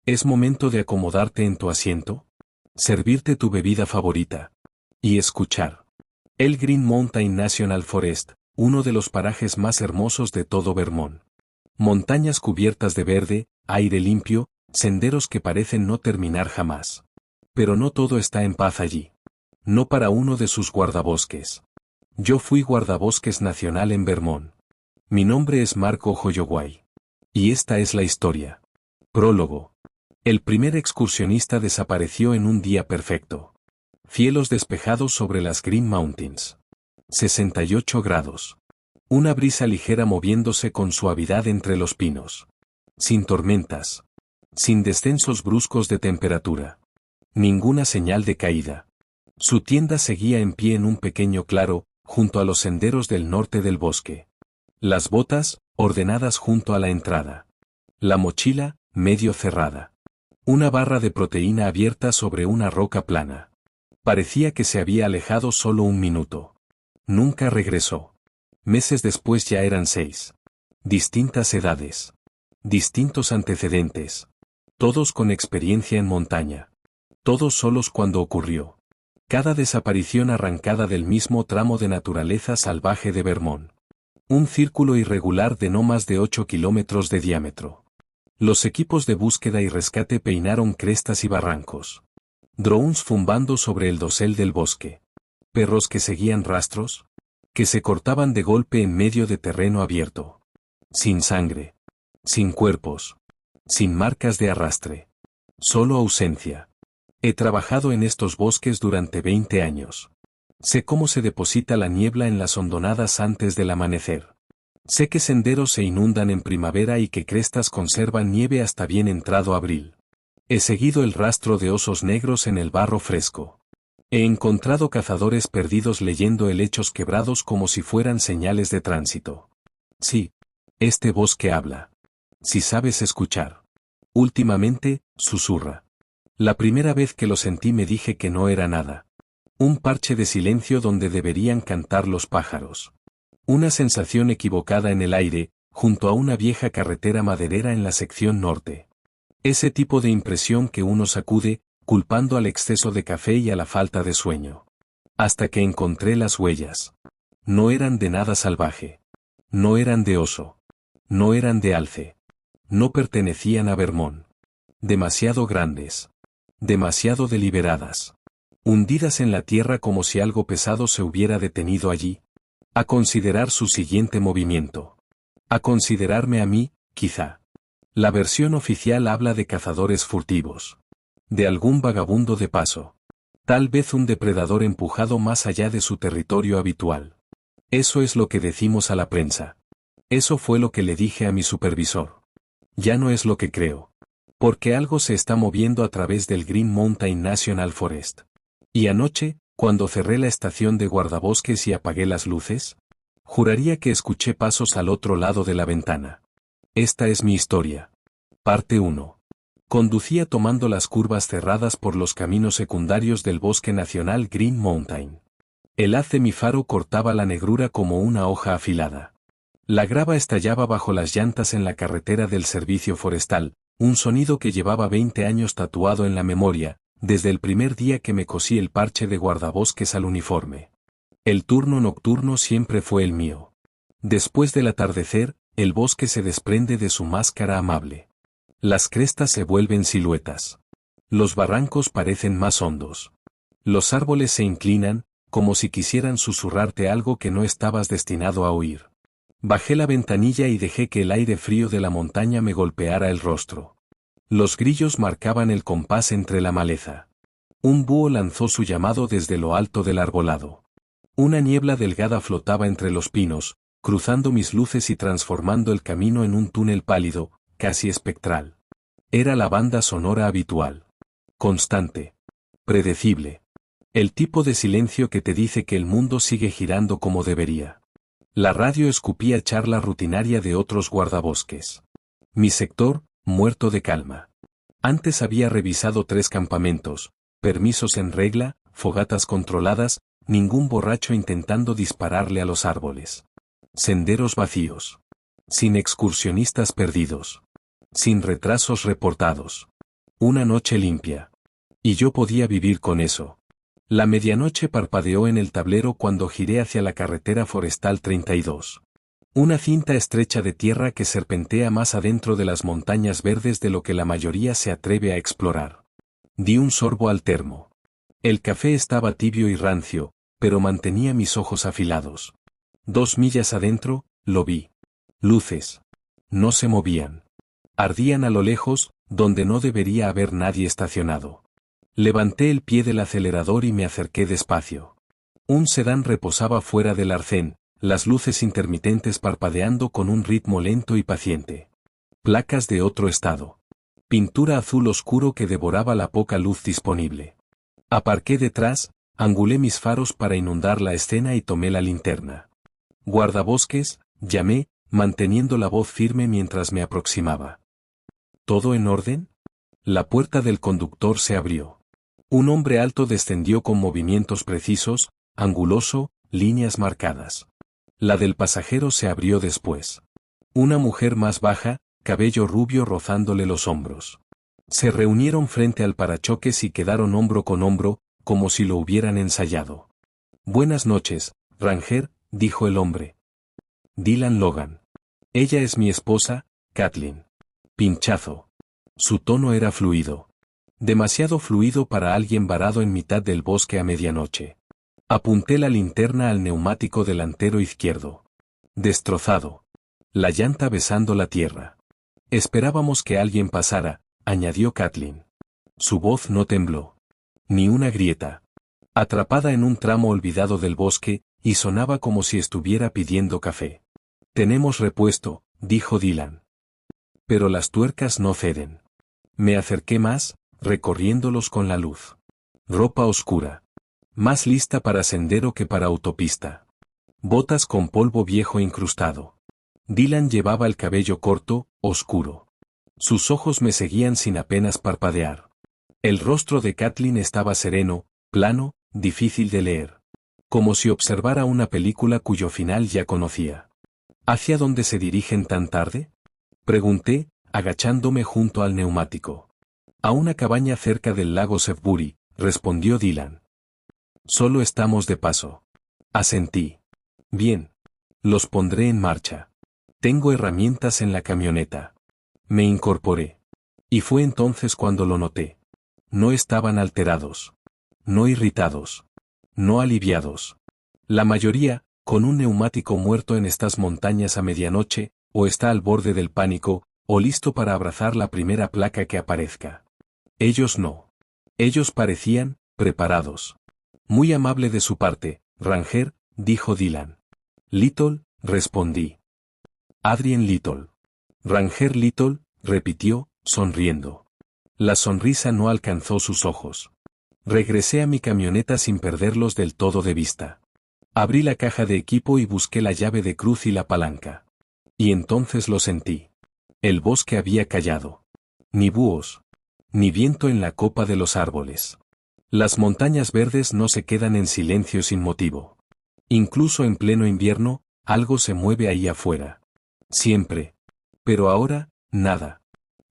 Es momento de acomodarte en tu asiento, servirte tu bebida favorita y escuchar. El Green Mountain National Forest, uno de los parajes más hermosos de todo Vermont. Montañas cubiertas de verde, aire limpio, senderos que parecen no terminar jamás. Pero no todo está en paz allí. No para uno de sus guardabosques. Yo fui guardabosques nacional en Vermont. Mi nombre es Marco Holloway. Y esta es la historia. Prólogo. El primer excursionista desapareció en un día perfecto. Cielos despejados sobre las Green Mountains. 68 grados. Una brisa ligera moviéndose con suavidad entre los pinos. Sin tormentas. Sin descensos bruscos de temperatura. Ninguna señal de caída. Su tienda seguía en pie en un pequeño claro, junto a los senderos del norte del bosque. Las botas, ordenadas junto a la entrada. La mochila, medio cerrada. Una barra de proteína abierta sobre una roca plana. Parecía que se había alejado solo un minuto. Nunca regresó. Meses después ya eran 6. Distintas edades. Distintos antecedentes. Todos con experiencia en montaña. Todos solos cuando ocurrió. Cada desaparición arrancada del mismo tramo de naturaleza salvaje de Vermont. Un círculo irregular de no más de 8 kilómetros de diámetro. Los equipos de búsqueda y rescate peinaron crestas y barrancos. Drones zumbando sobre el dosel del bosque. Perros que seguían rastros, que se cortaban de golpe en medio de terreno abierto. Sin sangre. Sin cuerpos. Sin marcas de arrastre. Solo ausencia. He trabajado en estos bosques durante 20 años. Sé cómo se deposita la niebla en las hondonadas antes del amanecer. Sé que senderos se inundan en primavera y que crestas conservan nieve hasta bien entrado abril. He seguido el rastro de osos negros en el barro fresco. He encontrado cazadores perdidos leyendo helechos quebrados como si fueran señales de tránsito. Sí, este bosque habla. Si sabes escuchar. Últimamente, susurra. La primera vez que lo sentí me dije que no era nada. Un parche de silencio donde deberían cantar los pájaros. Una sensación equivocada en el aire, junto a una vieja carretera maderera en la sección norte. Ese tipo de impresión que uno sacude, culpando al exceso de café y a la falta de sueño. Hasta que encontré las huellas. No eran de nada salvaje. No eran de oso. No eran de alce. No pertenecían a Vermont. Demasiado grandes. Demasiado deliberadas. Hundidas en la tierra como si algo pesado se hubiera detenido allí. A considerar su siguiente movimiento. A considerarme a mí, quizá. La versión oficial habla de cazadores furtivos. De algún vagabundo de paso. Tal vez un depredador empujado más allá de su territorio habitual. Eso es lo que decimos a la prensa. Eso fue lo que le dije a mi supervisor. Ya no es lo que creo. Porque algo se está moviendo a través del Green Mountain National Forest. Y anoche, cuando cerré la estación de guardabosques y apagué las luces, juraría que escuché pasos al otro lado de la ventana. Esta es mi historia. Parte 1. Conducía tomando las curvas cerradas por los caminos secundarios del Bosque Nacional Green Mountain. El haz de mi faro cortaba la negrura como una hoja afilada. La grava estallaba bajo las llantas en la carretera del servicio forestal, un sonido que llevaba 20 años tatuado en la memoria, desde el primer día que me cosí el parche de guardabosques al uniforme. El turno nocturno siempre fue el mío. Después del atardecer, el bosque se desprende de su máscara amable. Las crestas se vuelven siluetas. Los barrancos parecen más hondos. Los árboles se inclinan, como si quisieran susurrarte algo que no estabas destinado a oír. Bajé la ventanilla y dejé que el aire frío de la montaña me golpeara el rostro. Los grillos marcaban el compás entre la maleza. Un búho lanzó su llamado desde lo alto del arbolado. Una niebla delgada flotaba entre los pinos, cruzando mis luces y transformando el camino en un túnel pálido, casi espectral. Era la banda sonora habitual. Constante. Predecible. El tipo de silencio que te dice que el mundo sigue girando como debería. La radio escupía charla rutinaria de otros guardabosques. Mi sector, muerto de calma. Antes había revisado 3 campamentos, permisos en regla, fogatas controladas, ningún borracho intentando dispararle a los árboles. Senderos vacíos. Sin excursionistas perdidos. Sin retrasos reportados. Una noche limpia. Y yo podía vivir con eso. La medianoche parpadeó en el tablero cuando giré hacia la carretera forestal 32. Una cinta estrecha de tierra que serpentea más adentro de las montañas verdes de lo que la mayoría se atreve a explorar. Di un sorbo al termo. El café estaba tibio y rancio, pero mantenía mis ojos afilados. 2 millas adentro, lo vi. Luces. No se movían. Ardían a lo lejos, donde no debería haber nadie estacionado. Levanté el pie del acelerador y me acerqué despacio. Un sedán reposaba fuera del arcén, las luces intermitentes parpadeando con un ritmo lento y paciente. Placas de otro estado. Pintura azul oscuro que devoraba la poca luz disponible. Aparqué detrás, angulé mis faros para inundar la escena y tomé la linterna. Guardabosques, llamé, manteniendo la voz firme mientras me aproximaba. ¿Todo en orden? La puerta del conductor se abrió. Un hombre alto descendió con movimientos precisos, anguloso, líneas marcadas. La del pasajero se abrió después. Una mujer más baja, cabello rubio rozándole los hombros. Se reunieron frente al parachoques y quedaron hombro con hombro, como si lo hubieran ensayado. Buenas noches, Ranger, dijo el hombre. Dylan Logan. Ella es mi esposa, Kathleen. Pinchazo. Su tono era fluido. Demasiado fluido para alguien varado en mitad del bosque a medianoche. Apunté la linterna al neumático delantero izquierdo. Destrozado. La llanta besando la tierra. Esperábamos que alguien pasara, añadió Kathleen. Su voz no tembló. Ni una grieta. Atrapada en un tramo olvidado del bosque, y sonaba como si estuviera pidiendo café. Tenemos repuesto, dijo Dylan. Pero las tuercas no ceden. Me acerqué más, recorriéndolos con la luz. Ropa oscura. Más lista para sendero que para autopista. Botas con polvo viejo incrustado. Dylan llevaba el cabello corto, oscuro. Sus ojos me seguían sin apenas parpadear. El rostro de Kathleen estaba sereno, plano, difícil de leer. Como si observara una película cuyo final ya conocía. ¿Hacia dónde se dirigen tan tarde? Pregunté, agachándome junto al neumático. A una cabaña cerca del lago Sefbury, respondió Dylan. Solo estamos de paso. Asentí. Bien. Los pondré en marcha. Tengo herramientas en la camioneta. Me incorporé. Y fue entonces cuando lo noté. No estaban alterados. No irritados. No aliviados. La mayoría, con un neumático muerto en estas montañas a medianoche, o está al borde del pánico, o listo para abrazar la primera placa que aparezca. Ellos no. Ellos parecían, preparados. Muy amable de su parte, Ranger, dijo Dylan. Little, respondí. Adrien Little. Ranger Little, repitió, sonriendo. La sonrisa no alcanzó sus ojos. Regresé a mi camioneta sin perderlos del todo de vista. Abrí la caja de equipo y busqué la llave de cruz y la palanca. Y entonces lo sentí. El bosque había callado. Ni búhos. Ni viento en la copa de los árboles. Las montañas verdes no se quedan en silencio sin motivo. Incluso en pleno invierno, algo se mueve ahí afuera. Siempre. Pero ahora, nada.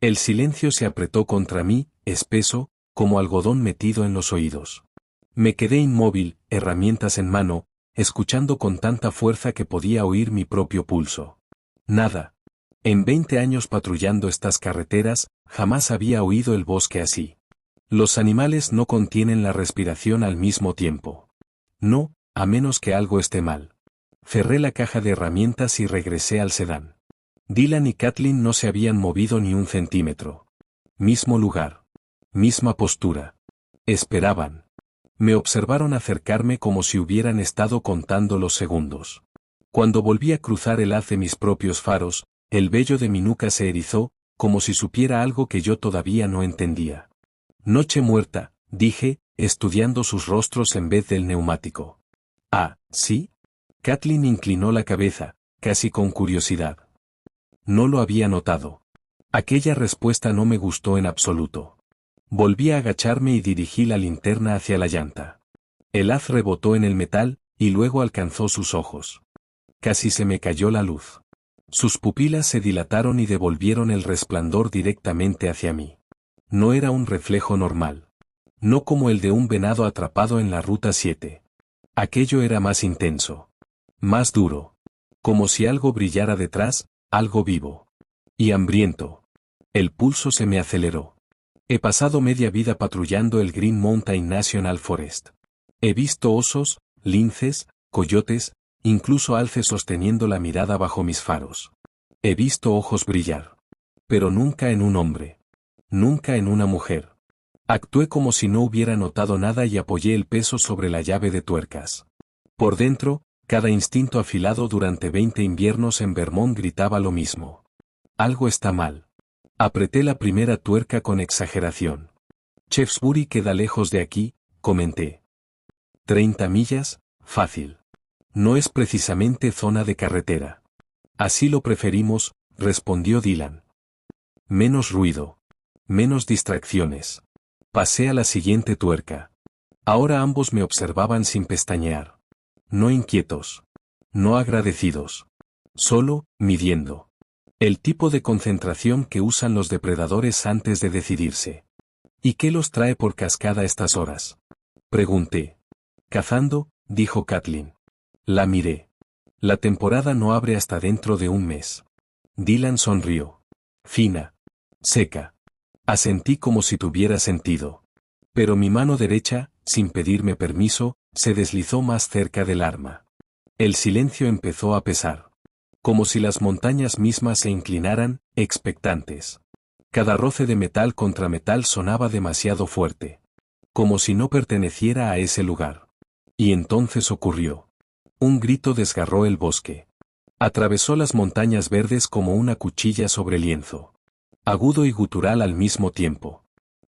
El silencio se apretó contra mí, espeso, como algodón metido en los oídos. Me quedé inmóvil, herramientas en mano, escuchando con tanta fuerza que podía oír mi propio pulso. Nada. En 20 años patrullando estas carreteras, jamás había oído el bosque así. Los animales no contienen la respiración al mismo tiempo. No, a menos que algo esté mal. Cerré la caja de herramientas y regresé al sedán. Dylan y Kathleen no se habían movido ni un centímetro. Mismo lugar. Misma postura. Esperaban. Me observaron acercarme como si hubieran estado contando los segundos. Cuando volví a cruzar el haz de mis propios faros, el vello de mi nuca se erizó, como si supiera algo que yo todavía no entendía. Noche muerta, dije, estudiando sus rostros en vez del neumático. Ah, ¿sí? Kathleen inclinó la cabeza, casi con curiosidad. No lo había notado. Aquella respuesta no me gustó en absoluto. Volví a agacharme y dirigí la linterna hacia la llanta. El haz rebotó en el metal, y luego alcanzó sus ojos. Casi se me cayó la luz. Sus pupilas se dilataron y devolvieron el resplandor directamente hacia mí. No era un reflejo normal. No como el de un venado atrapado en la Ruta 7. Aquello era más intenso. Más duro. Como si algo brillara detrás, algo vivo. Y hambriento. El pulso se me aceleró. He pasado media vida patrullando el Green Mountain National Forest. He visto osos, linces, coyotes, incluso alces sosteniendo la mirada bajo mis faros. He visto ojos brillar. Pero nunca en un hombre. Nunca en una mujer. Actué como si no hubiera notado nada y apoyé el peso sobre la llave de tuercas. Por dentro, cada instinto afilado durante 20 inviernos en Vermont gritaba lo mismo. Algo está mal. Apreté la primera tuerca con exageración. Shaftesbury queda lejos de aquí, comenté. 30 millas, fácil. No es precisamente zona de carretera. Así lo preferimos, respondió Dylan. Menos ruido. Menos distracciones. Pasé a la siguiente tuerca. Ahora ambos me observaban sin pestañear. No inquietos. No agradecidos. Solo, midiendo. El tipo de concentración que usan los depredadores antes de decidirse. ¿Y qué los trae por cascada a estas horas? Pregunté. Cazando, dijo Kathleen. La miré. La temporada no abre hasta dentro de un mes. Dylan sonrió. Fina. Seca. Asentí como si tuviera sentido. Pero mi mano derecha, sin pedirme permiso, se deslizó más cerca del arma. El silencio empezó a pesar. Como si las montañas mismas se inclinaran, expectantes. Cada roce de metal contra metal sonaba demasiado fuerte. Como si no perteneciera a ese lugar. Y entonces ocurrió. Un grito desgarró el bosque. Atravesó las montañas verdes como una cuchilla sobre lienzo. Agudo y gutural al mismo tiempo.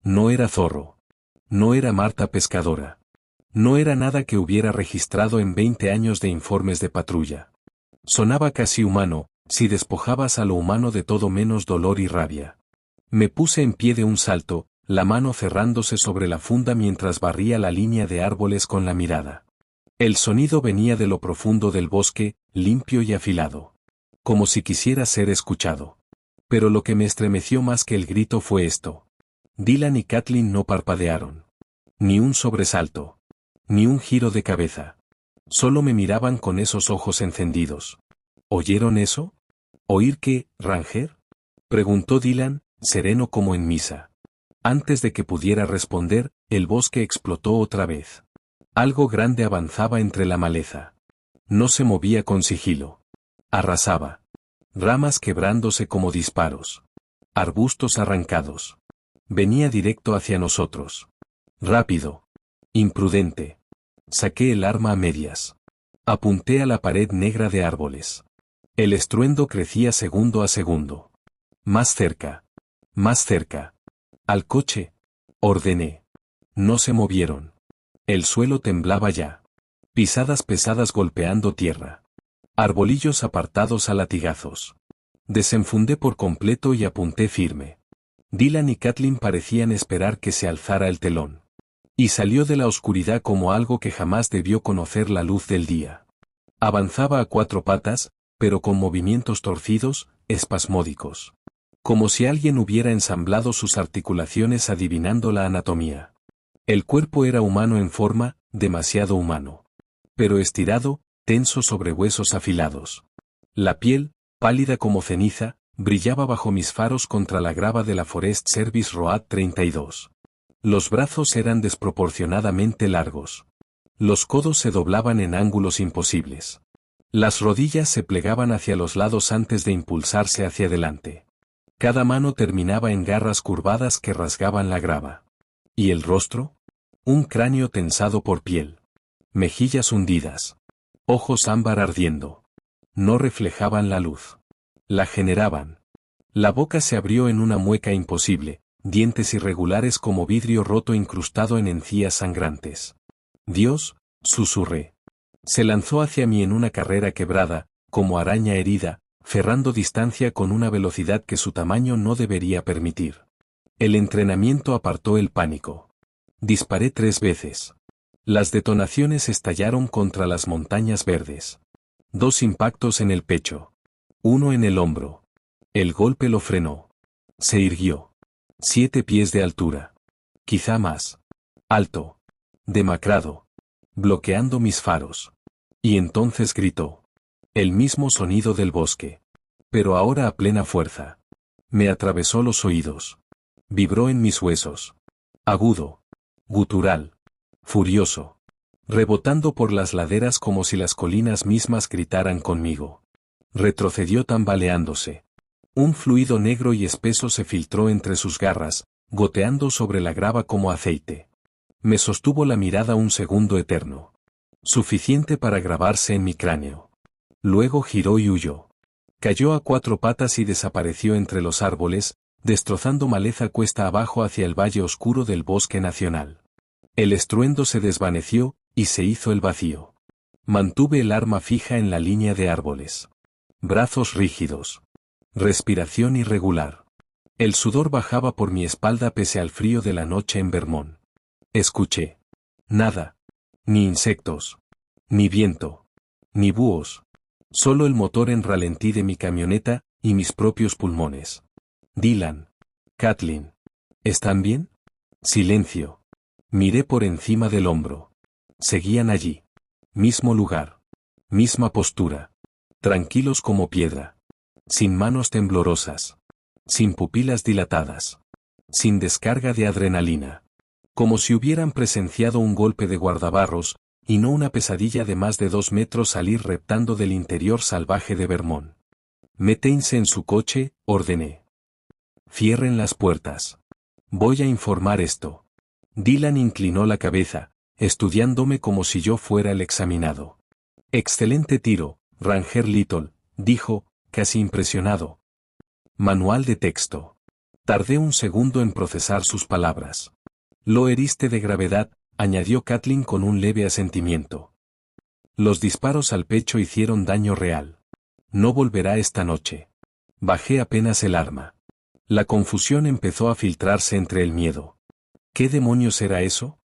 No era zorro. No era Marta pescadora. No era nada que hubiera registrado en 20 años de informes de patrulla. Sonaba casi humano, si despojabas a lo humano de todo menos dolor y rabia. Me puse en pie de un salto, la mano cerrándose sobre la funda mientras barría la línea de árboles con la mirada. El sonido venía de lo profundo del bosque, limpio y afilado. Como si quisiera ser escuchado. Pero lo que me estremeció más que el grito fue esto. Dylan y Kathleen no parpadearon. Ni un sobresalto. Ni un giro de cabeza. Solo me miraban con esos ojos encendidos. ¿Oyeron eso? ¿Oír qué, Ranger? Preguntó Dylan, sereno como en misa. Antes de que pudiera responder, el bosque explotó otra vez. Algo grande avanzaba entre la maleza. No se movía con sigilo. Arrasaba. Ramas quebrándose como disparos. Arbustos arrancados. Venía directo hacia nosotros. Rápido. Imprudente. Saqué el arma a medias. Apunté a la pared negra de árboles. El estruendo crecía segundo a segundo. Más cerca. Más cerca. Al coche. Ordené. No se movieron. El suelo temblaba ya. Pisadas pesadas golpeando tierra. Arbolillos apartados a latigazos. Desenfundé por completo y apunté firme. Dylan y Kathleen parecían esperar que se alzara el telón. Y salió de la oscuridad como algo que jamás debió conocer la luz del día. Avanzaba a 4 patas, pero con movimientos torcidos, espasmódicos. Como si alguien hubiera ensamblado sus articulaciones adivinando la anatomía. El cuerpo era humano en forma, demasiado humano. Pero estirado, tenso sobre huesos afilados. La piel, pálida como ceniza, brillaba bajo mis faros contra la grava de la Forest Service Road 32. Los brazos eran desproporcionadamente largos. Los codos se doblaban en ángulos imposibles. Las rodillas se plegaban hacia los lados antes de impulsarse hacia adelante. Cada mano terminaba en garras curvadas que rasgaban la grava. ¿Y el rostro? Un cráneo tensado por piel. Mejillas hundidas. Ojos ámbar ardiendo. No reflejaban la luz. La generaban. La boca se abrió en una mueca imposible. Dientes irregulares como vidrio roto incrustado en encías sangrantes. Dios, susurré. Se lanzó hacia mí en una carrera quebrada, como araña herida, cerrando distancia con una velocidad que su tamaño no debería permitir. El entrenamiento apartó el pánico. Disparé 3 veces. Las detonaciones estallaron contra las montañas verdes. 2 impactos en el pecho. 1 en el hombro. El golpe lo frenó. Se irguió. 7 pies de altura. Quizá más. Alto. Demacrado. Bloqueando mis faros. Y entonces gritó. El mismo sonido del bosque. Pero ahora a plena fuerza. Me atravesó los oídos. Vibró en mis huesos. Agudo. Gutural. Furioso. Rebotando por las laderas como si las colinas mismas gritaran conmigo. Retrocedió tambaleándose. Un fluido negro y espeso se filtró entre sus garras, goteando sobre la grava como aceite. Me sostuvo la mirada un segundo eterno. Suficiente para grabarse en mi cráneo. Luego giró y huyó. Cayó a 4 patas y desapareció entre los árboles, destrozando maleza cuesta abajo hacia el valle oscuro del bosque nacional. El estruendo se desvaneció, y se hizo el vacío. Mantuve el arma fija en la línea de árboles. Brazos rígidos. Respiración irregular. El sudor bajaba por mi espalda pese al frío de la noche en Vermont. Escuché. Nada. Ni insectos. Ni viento. Ni búhos. Solo el motor en ralentí de mi camioneta, y mis propios pulmones. Dylan. Kathleen. ¿Están bien? Silencio. Miré por encima del hombro. Seguían allí. Mismo lugar. Misma postura. Tranquilos como piedra. Sin manos temblorosas. Sin pupilas dilatadas. Sin descarga de adrenalina. Como si hubieran presenciado un golpe de guardabarros, y no una pesadilla de más de 2 metros salir reptando del interior salvaje de Vermont. Métense en su coche, ordené. Cierren las puertas. Voy a informar esto. Dylan inclinó la cabeza, estudiándome como si yo fuera el examinado. Excelente tiro, Ranger Little, dijo, casi impresionado. Manual de texto. Tardé un segundo en procesar sus palabras. Lo heriste de gravedad, añadió Kathleen con un leve asentimiento. Los disparos al pecho hicieron daño real. No volverá esta noche. Bajé apenas el arma. La confusión empezó a filtrarse entre el miedo. ¿Qué demonios era eso?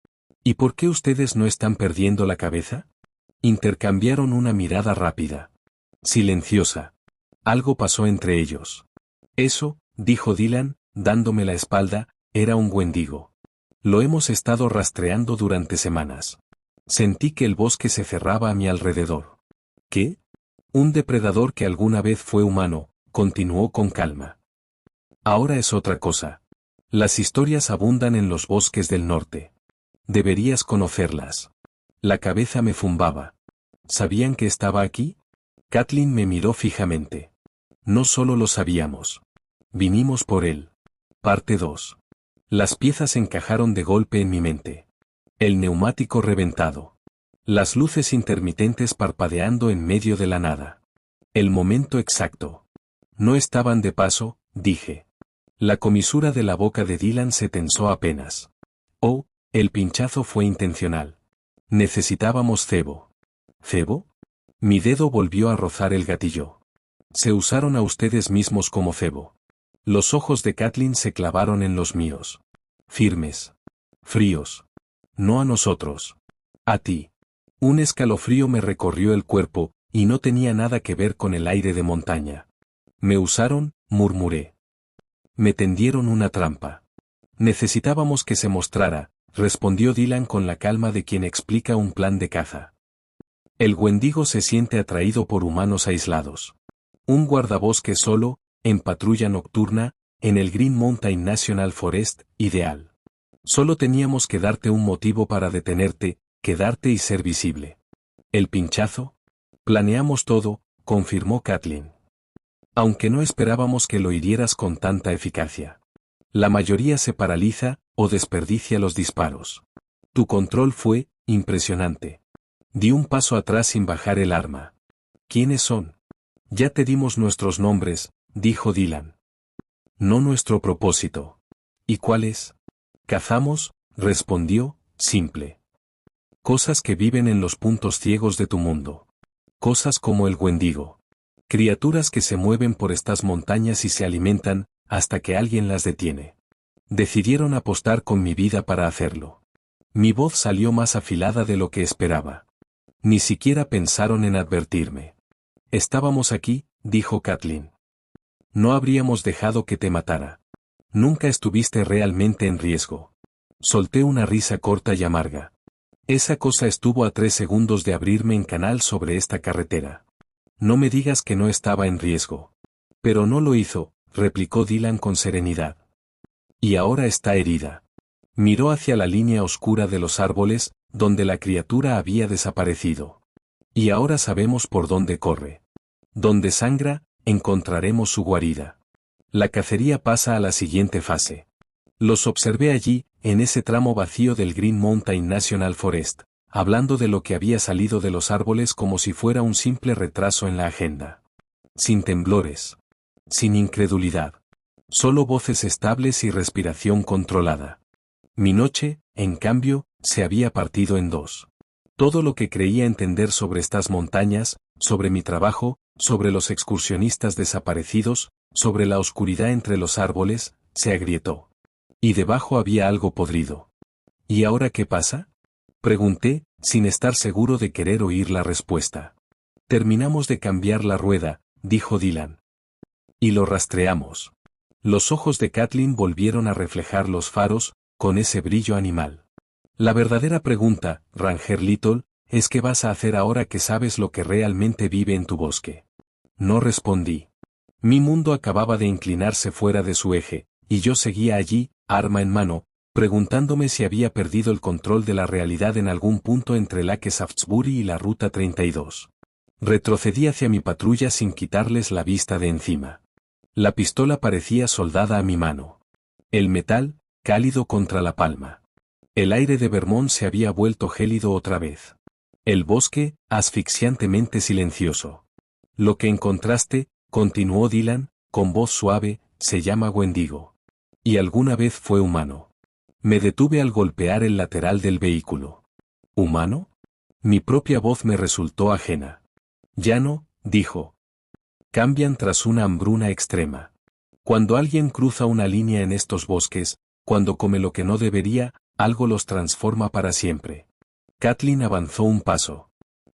¿Y por qué ustedes no están perdiendo la cabeza? Intercambiaron una mirada rápida. Silenciosa. Algo pasó entre ellos. Eso, dijo Dylan, dándome la espalda, era un wendigo. Lo hemos estado rastreando durante semanas. Sentí que el bosque se cerraba a mi alrededor. ¿Qué? Un depredador que alguna vez fue humano, continuó con calma. Ahora es otra cosa. Las historias abundan en los bosques del norte. Deberías conocerlas. La cabeza me zumbaba. ¿Sabían que estaba aquí? Kathleen me miró fijamente. No solo lo sabíamos. Vinimos por él. Parte 2. Las piezas encajaron de golpe en mi mente. El neumático reventado. Las luces intermitentes parpadeando en medio de la nada. El momento exacto. No estaban de paso, dije. La comisura de la boca de Dylan se tensó apenas. Oh, el pinchazo fue intencional. Necesitábamos cebo. ¿Cebo? Mi dedo volvió a rozar el gatillo. Se usaron a ustedes mismos como cebo. Los ojos de Kathleen se clavaron en los míos. Firmes. Fríos. No a nosotros. A ti. Un escalofrío me recorrió el cuerpo, y no tenía nada que ver con el aire de montaña. Me usaron, murmuré. Me tendieron una trampa. Necesitábamos que se mostrara, respondió Dylan con la calma de quien explica un plan de caza. El wendigo se siente atraído por humanos aislados. Un guardabosque solo, en patrulla nocturna, en el Green Mountain National Forest, ideal. Solo teníamos que darte un motivo para detenerte, quedarte y ser visible. ¿El pinchazo? Planeamos todo, confirmó Kathleen. Aunque no esperábamos que lo hirieras con tanta eficacia. La mayoría se paraliza, o desperdicia los disparos. Tu control fue, impresionante. Di un paso atrás sin bajar el arma. ¿Quiénes son? Ya te dimos nuestros nombres, dijo Dylan. No nuestro propósito. ¿Y cuál es? Cazamos, respondió, simple. Cosas que viven en los puntos ciegos de tu mundo. Cosas como el wendigo. Criaturas que se mueven por estas montañas y se alimentan, hasta que alguien las detiene. Decidieron apostar con mi vida para hacerlo. Mi voz salió más afilada de lo que esperaba. Ni siquiera pensaron en advertirme. Estábamos aquí, dijo Kathleen. No habríamos dejado que te matara. Nunca estuviste realmente en riesgo. Solté una risa corta y amarga. Esa cosa estuvo a 3 segundos de abrirme en canal sobre esta carretera. No me digas que no estaba en riesgo. Pero no lo hizo, replicó Dylan con serenidad. Y ahora está herida. Miró hacia la línea oscura de los árboles, donde la criatura había desaparecido. Y ahora sabemos por dónde corre. Donde sangra, encontraremos su guarida. La cacería pasa a la siguiente fase. Los observé allí, en ese tramo vacío del Green Mountain National Forest, hablando de lo que había salido de los árboles como si fuera un simple retraso en la agenda. Sin temblores. Sin incredulidad. Solo voces estables y respiración controlada. Mi noche, en cambio, se había partido en dos. Todo lo que creía entender sobre estas montañas, sobre mi trabajo, sobre los excursionistas desaparecidos, sobre la oscuridad entre los árboles, se agrietó. Y debajo había algo podrido. ¿Y ahora qué pasa? Pregunté, sin estar seguro de querer oír la respuesta. Terminamos de cambiar la rueda, dijo Dylan. Y lo rastreamos. Los ojos de Kathleen volvieron a reflejar los faros, con ese brillo animal. La verdadera pregunta, Ranger Little, es ¿qué vas a hacer ahora que sabes lo que realmente vive en tu bosque? No respondí. Mi mundo acababa de inclinarse fuera de su eje, y yo seguía allí, arma en mano, preguntándome si había perdido el control de la realidad en algún punto entre Lake Shaftesbury y la Ruta 32. Retrocedí hacia mi patrulla sin quitarles la vista de encima. La pistola parecía soldada a mi mano. El metal, cálido contra la palma. El aire de Vermont se había vuelto gélido otra vez. El bosque, asfixiantemente silencioso. Lo que encontraste, continuó Dylan, con voz suave, se llama Wendigo. Y alguna vez fue humano. Me detuve al golpear el lateral del vehículo. ¿Humano? Mi propia voz me resultó ajena. Ya no, dijo. Cambian tras una hambruna extrema. Cuando alguien cruza una línea en estos bosques, cuando come lo que no debería, algo los transforma para siempre. Kathleen avanzó un paso.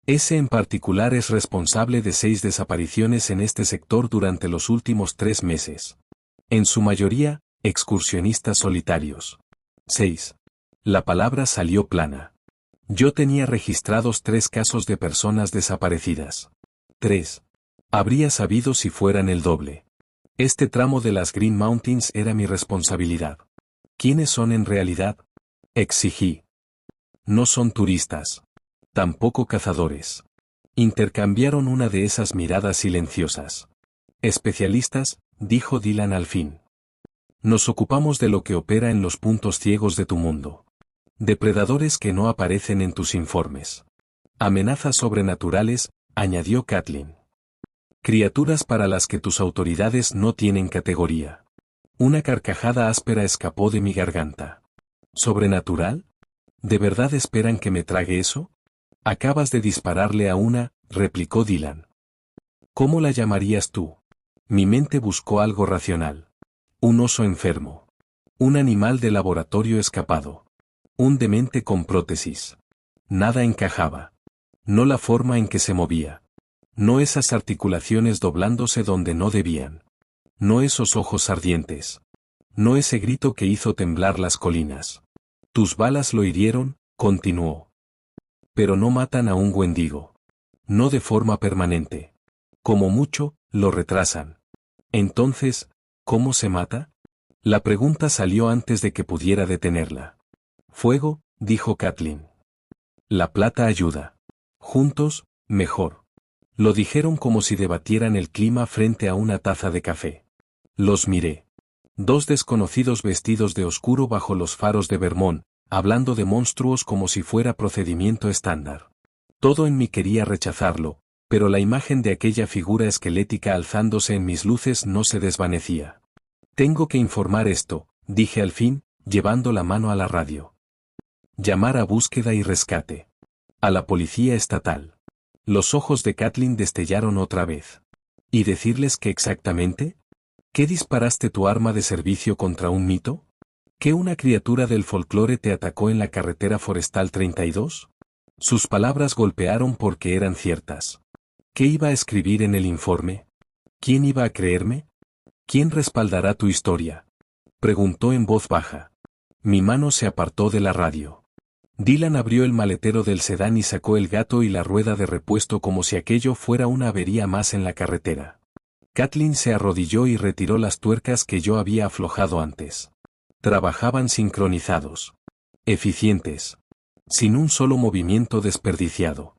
Ese en particular es responsable de 6 desapariciones en este sector durante los últimos 3 meses. En su mayoría, excursionistas solitarios. 6. La palabra salió plana. Yo tenía registrados 3 casos de personas desaparecidas. 3. Habría sabido si fueran el doble. Este tramo de las Green Mountains era mi responsabilidad. ¿Quiénes son en realidad? Exigí. No son turistas. Tampoco cazadores. Intercambiaron una de esas miradas silenciosas. Especialistas, dijo Dylan al fin. Nos ocupamos de lo que opera en los puntos ciegos de tu mundo. Depredadores que no aparecen en tus informes. Amenazas sobrenaturales, añadió Kathleen. Criaturas para las que tus autoridades no tienen categoría. Una carcajada áspera escapó de mi garganta. ¿Sobrenatural? ¿De verdad esperan que me trague eso? Acabas de dispararle a una, replicó Dylan. ¿Cómo la llamarías tú? Mi mente buscó algo racional. Un oso enfermo. Un animal de laboratorio escapado. Un demente con prótesis. Nada encajaba. No la forma en que se movía. No esas articulaciones doblándose donde no debían. No esos ojos ardientes. No ese grito que hizo temblar las colinas. Tus balas lo hirieron, continuó. Pero no matan a un Wendigo. No de forma permanente. Como mucho, lo retrasan. Entonces, ¿cómo se mata? La pregunta salió antes de que pudiera detenerla. Fuego, dijo Kathleen. La plata ayuda. Juntos, mejor. Lo dijeron como si debatieran el clima frente a una taza de café. Los miré. 2 desconocidos vestidos de oscuro bajo los faros de Vermont, hablando de monstruos como si fuera procedimiento estándar. Todo en mí quería rechazarlo, pero la imagen de aquella figura esquelética alzándose en mis luces no se desvanecía. Tengo que informar esto, dije al fin, llevando la mano a la radio. Llamar a búsqueda y rescate. A la policía estatal. Los ojos de Kathleen destellaron otra vez. ¿Y decirles qué exactamente? ¿Qué disparaste tu arma de servicio contra un mito? ¿Que una criatura del folclore te atacó en la carretera forestal 32? Sus palabras golpearon porque eran ciertas. ¿Qué iba a escribir en el informe? ¿Quién iba a creerme? ¿Quién respaldará tu historia? Preguntó en voz baja. Mi mano se apartó de la radio. Dylan abrió el maletero del sedán y sacó el gato y la rueda de repuesto como si aquello fuera una avería más en la carretera. Kathleen se arrodilló y retiró las tuercas que yo había aflojado antes. Trabajaban sincronizados. Eficientes. Sin un solo movimiento desperdiciado.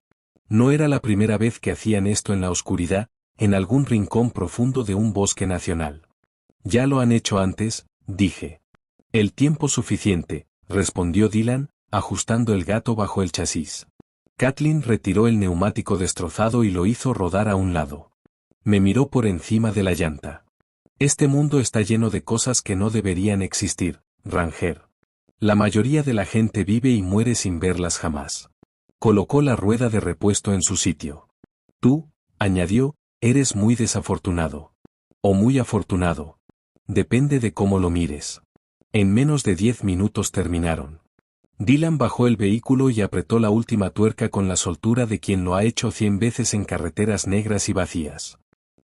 No era la primera vez que hacían esto en la oscuridad, en algún rincón profundo de un bosque nacional. Ya lo han hecho antes, dije. El tiempo suficiente, respondió Dylan, ajustando el gato bajo el chasis. Kathleen retiró el neumático destrozado y lo hizo rodar a un lado. Me miró por encima de la llanta. Este mundo está lleno de cosas que no deberían existir, Ranger. La mayoría de la gente vive y muere sin verlas jamás. Colocó la rueda de repuesto en su sitio. Tú, añadió, eres muy desafortunado. O muy afortunado. Depende de cómo lo mires. En menos de 10 minutos terminaron. Dylan bajó el vehículo y apretó la última tuerca con la soltura de quien lo ha hecho 100 veces en carreteras negras y vacías.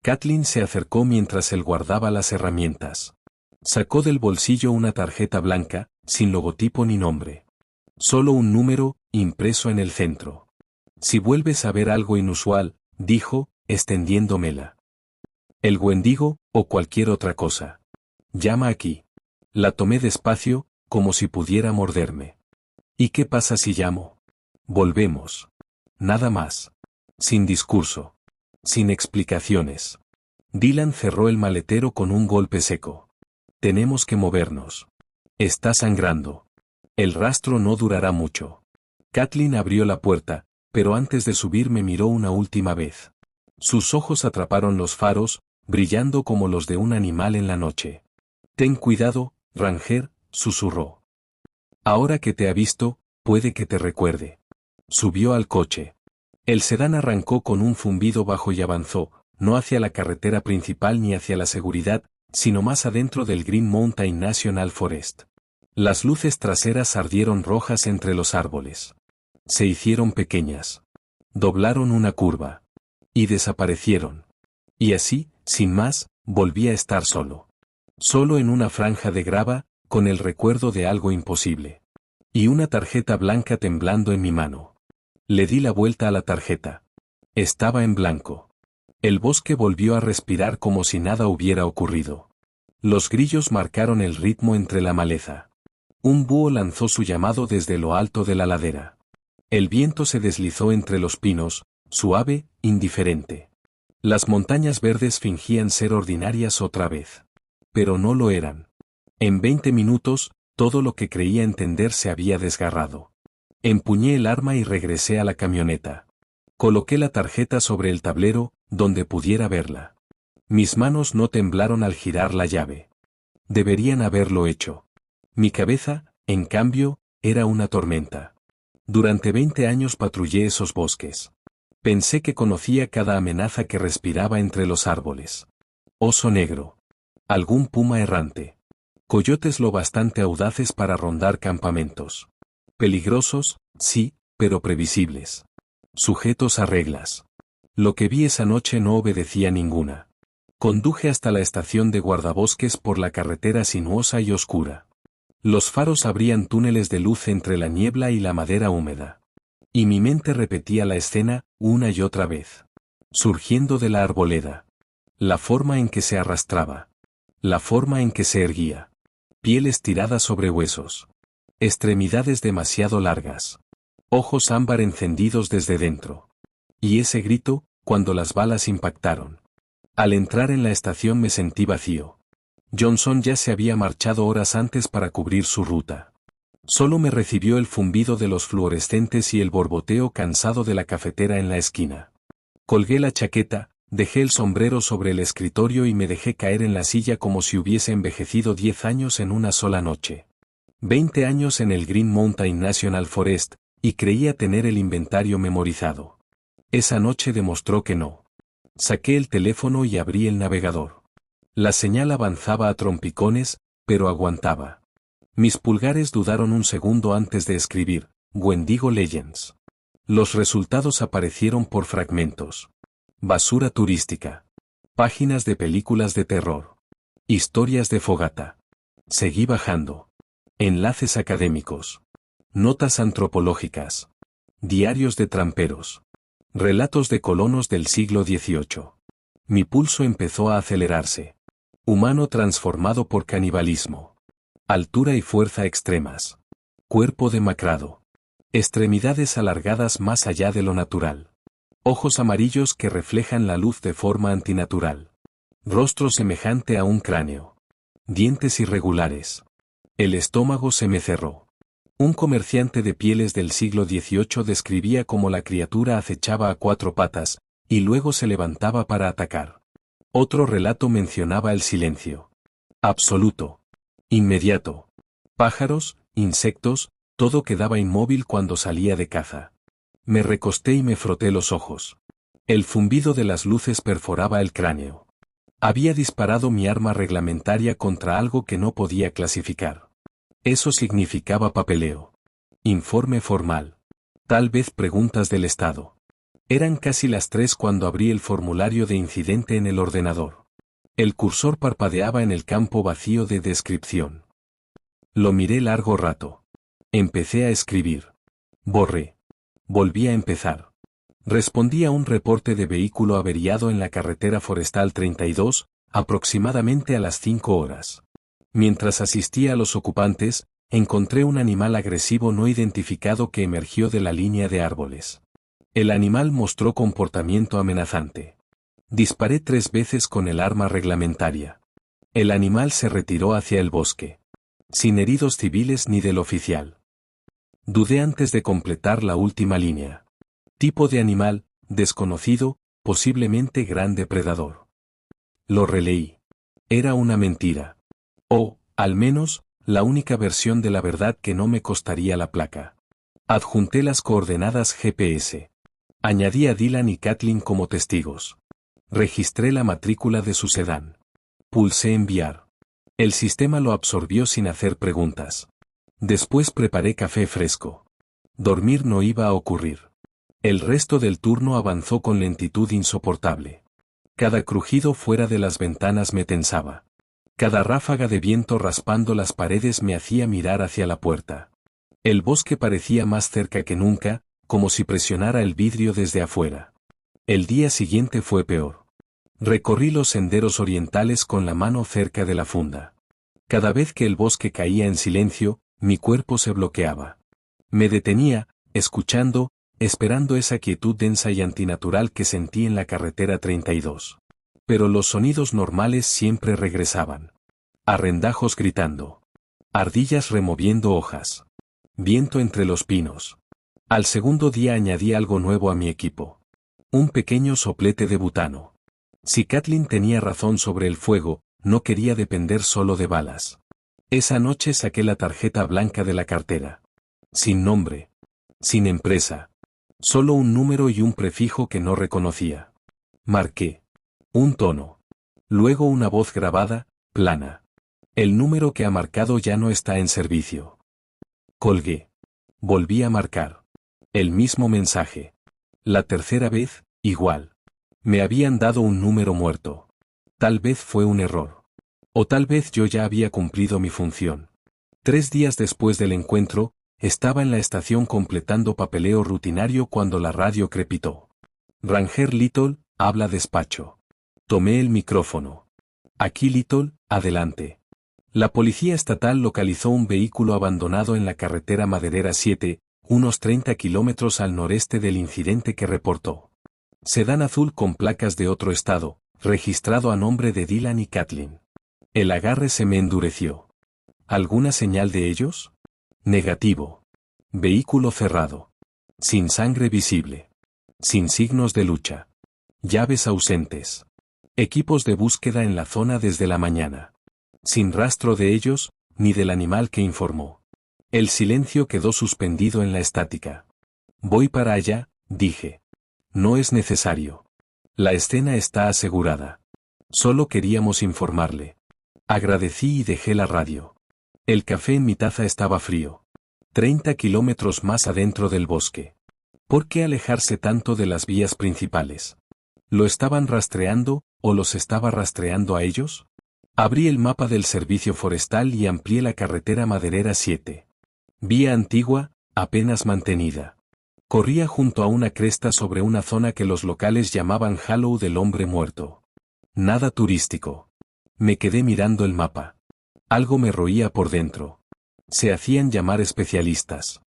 Kathleen se acercó mientras él guardaba las herramientas. Sacó del bolsillo una tarjeta blanca, sin logotipo ni nombre. Solo un número, impreso en el centro. Si vuelves a ver algo inusual, dijo, extendiéndomela. El Wendigo, o cualquier otra cosa. Llama aquí. La tomé despacio, como si pudiera morderme. ¿Y qué pasa si llamo? Volvemos. Nada más. Sin discurso. Sin explicaciones. Dylan cerró el maletero con un golpe seco. Tenemos que movernos. Está sangrando. El rastro no durará mucho. Kathleen abrió la puerta, pero antes de subir me miró una última vez. Sus ojos atraparon los faros, brillando como los de un animal en la noche. Ten cuidado, Ranger, susurró. Ahora que te ha visto, puede que te recuerde. Subió al coche. El sedán arrancó con un zumbido bajo y avanzó, no hacia la carretera principal ni hacia la seguridad, sino más adentro del Green Mountain National Forest. Las luces traseras ardieron rojas entre los árboles. Se hicieron pequeñas. Doblaron una curva. Y desaparecieron. Y así, sin más, volví a estar solo. Solo en una franja de grava, con el recuerdo de algo imposible. Y una tarjeta blanca temblando en mi mano. Le di la vuelta a la tarjeta. Estaba en blanco. El bosque volvió a respirar como si nada hubiera ocurrido. Los grillos marcaron el ritmo entre la maleza. Un búho lanzó su llamado desde lo alto de la ladera. El viento se deslizó entre los pinos, suave, indiferente. Las montañas verdes fingían ser ordinarias otra vez. Pero no lo eran. En 20 minutos, todo lo que creía entender se había desgarrado. Empuñé el arma y regresé a la camioneta. Coloqué la tarjeta sobre el tablero, donde pudiera verla. Mis manos no temblaron al girar la llave. Deberían haberlo hecho. Mi cabeza, en cambio, era una tormenta. Durante 20 años patrullé esos bosques. Pensé que conocía cada amenaza que respiraba entre los árboles. Oso negro. Algún puma errante. Coyotes lo bastante audaces para rondar campamentos. Peligrosos, sí, pero previsibles. Sujetos a reglas. Lo que vi esa noche no obedecía ninguna. Conduje hasta la estación de guardabosques por la carretera sinuosa y oscura. Los faros abrían túneles de luz entre la niebla y la madera húmeda. Y mi mente repetía la escena, una y otra vez. Surgiendo de la arboleda. La forma en que se arrastraba. La forma en que se erguía. Piel estirada sobre huesos. Extremidades demasiado largas. Ojos ámbar encendidos desde dentro. Y ese grito, cuando las balas impactaron. Al entrar en la estación me sentí vacío. Johnson ya se había marchado horas antes para cubrir su ruta. Solo me recibió el zumbido de los fluorescentes y el borboteo cansado de la cafetera en la esquina. Colgué la chaqueta, dejé el sombrero sobre el escritorio y me dejé caer en la silla como si hubiese envejecido 10 años en una sola noche. 20 años en el Green Mountain National Forest, y creía tener el inventario memorizado. Esa noche demostró que no. Saqué el teléfono y abrí el navegador. La señal avanzaba a trompicones, pero aguantaba. Mis pulgares dudaron un segundo antes de escribir, Wendigo Legends. Los resultados aparecieron por fragmentos. Basura turística. Páginas de películas de terror. Historias de fogata. Seguí bajando. Enlaces académicos. Notas antropológicas. Diarios de tramperos. Relatos de colonos del siglo XVIII. Mi pulso empezó a acelerarse. Humano transformado por canibalismo. Altura y fuerza extremas. Cuerpo demacrado. Extremidades alargadas más allá de lo natural. Ojos amarillos que reflejan la luz de forma antinatural. Rostro semejante a un cráneo. Dientes irregulares. El estómago se me cerró. Un comerciante de pieles del siglo XVIII describía cómo la criatura acechaba a 4 patas, y luego se levantaba para atacar. Otro relato mencionaba el silencio. Absoluto. Inmediato. Pájaros, insectos, todo quedaba inmóvil cuando salía de caza. Me recosté y me froté los ojos. El zumbido de las luces perforaba el cráneo. Había disparado mi arma reglamentaria contra algo que no podía clasificar. Eso significaba papeleo. Informe formal. Tal vez preguntas del Estado. Eran casi las 3 cuando abrí el formulario de incidente en el ordenador. El cursor parpadeaba en el campo vacío de descripción. Lo miré largo rato. Empecé a escribir. Borré. Volví a empezar. Respondí a un reporte de vehículo averiado en la carretera forestal 32, aproximadamente a las 5 horas. Mientras asistía a los ocupantes, encontré un animal agresivo no identificado que emergió de la línea de árboles. El animal mostró comportamiento amenazante. Disparé 3 veces con el arma reglamentaria. El animal se retiró hacia el bosque. Sin heridos civiles ni del oficial. Dudé antes de completar la última línea. Tipo de animal, desconocido, posiblemente gran depredador. Lo releí. Era una mentira. O, al menos, la única versión de la verdad que no me costaría la placa. Adjunté las coordenadas GPS. Añadí a Dylan y Kathleen como testigos. Registré la matrícula de su sedán. Pulsé enviar. El sistema lo absorbió sin hacer preguntas. Después preparé café fresco. Dormir no iba a ocurrir. El resto del turno avanzó con lentitud insoportable. Cada crujido fuera de las ventanas me tensaba. Cada ráfaga de viento raspando las paredes me hacía mirar hacia la puerta. El bosque parecía más cerca que nunca, como si presionara el vidrio desde afuera. El día siguiente fue peor. Recorrí los senderos orientales con la mano cerca de la funda. Cada vez que el bosque caía en silencio, mi cuerpo se bloqueaba. Me detenía, escuchando, esperando esa quietud densa y antinatural que sentí en la carretera 32. Pero los sonidos normales siempre regresaban. Arrendajos gritando. Ardillas removiendo hojas. Viento entre los pinos. Al segundo día añadí algo nuevo a mi equipo. Un pequeño soplete de butano. Si Kathleen tenía razón sobre el fuego, no quería depender solo de balas. Esa noche saqué la tarjeta blanca de la cartera. Sin nombre. Sin empresa. Solo un número y un prefijo que no reconocía. Marqué. Un tono. Luego una voz grabada, plana. El número que ha marcado ya no está en servicio. Colgué. Volví a marcar. El mismo mensaje. La tercera vez, igual. Me habían dado un número muerto. Tal vez fue un error. O tal vez yo ya había cumplido mi función. 3 días después del encuentro, estaba en la estación completando papeleo rutinario cuando la radio crepitó. Ranger Little, habla despacho. Tomé el micrófono. Aquí Little, adelante. La policía estatal localizó un vehículo abandonado en la carretera Maderera 7, unos 30 kilómetros al noreste del incidente que reportó. Sedán azul con placas de otro estado, registrado a nombre de Dylan y Kathleen. El agarre se me endureció. ¿Alguna señal de ellos? Negativo. Vehículo cerrado. Sin sangre visible. Sin signos de lucha. Llaves ausentes. Equipos de búsqueda en la zona desde la mañana. Sin rastro de ellos, ni del animal que informó. El silencio quedó suspendido en la estática. Voy para allá, dije. No es necesario. La escena está asegurada. Solo queríamos informarle. Agradecí y dejé la radio. El café en mi taza estaba frío. 30 kilómetros más adentro del bosque. ¿Por qué alejarse tanto de las vías principales? ¿Lo estaban rastreando, o los estaba rastreando a ellos? Abrí el mapa del servicio forestal y amplié la carretera maderera 7. Vía antigua, apenas mantenida. Corría junto a una cresta sobre una zona que los locales llamaban Hollow del Hombre Muerto. Nada turístico. Me quedé mirando el mapa. Algo me roía por dentro. Se hacían llamar especialistas.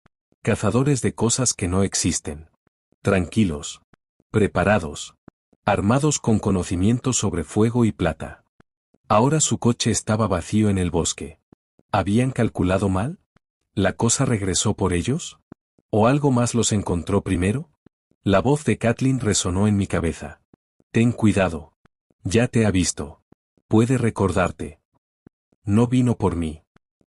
Cazadores de cosas que no existen. Tranquilos. Preparados. Armados con conocimiento sobre fuego y plata. Ahora su coche estaba vacío en el bosque. ¿Habían calculado mal? ¿La cosa regresó por ellos? ¿O algo más los encontró primero? La voz de Kathleen resonó en mi cabeza. Ten cuidado. Ya te ha visto. Puede recordarte. No vino por mí.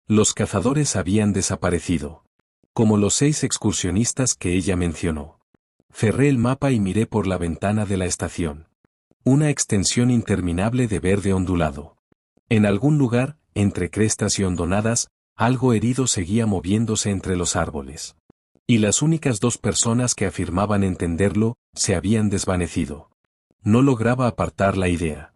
Los cazadores habían desaparecido. Como los 6 excursionistas que ella mencionó. Cerré el mapa y miré por la ventana de la estación. Una extensión interminable de verde ondulado. En algún lugar, entre crestas y hondonadas, algo herido seguía moviéndose entre los árboles. Y las únicas 2 personas que afirmaban entenderlo, se habían desvanecido. No lograba apartar la idea.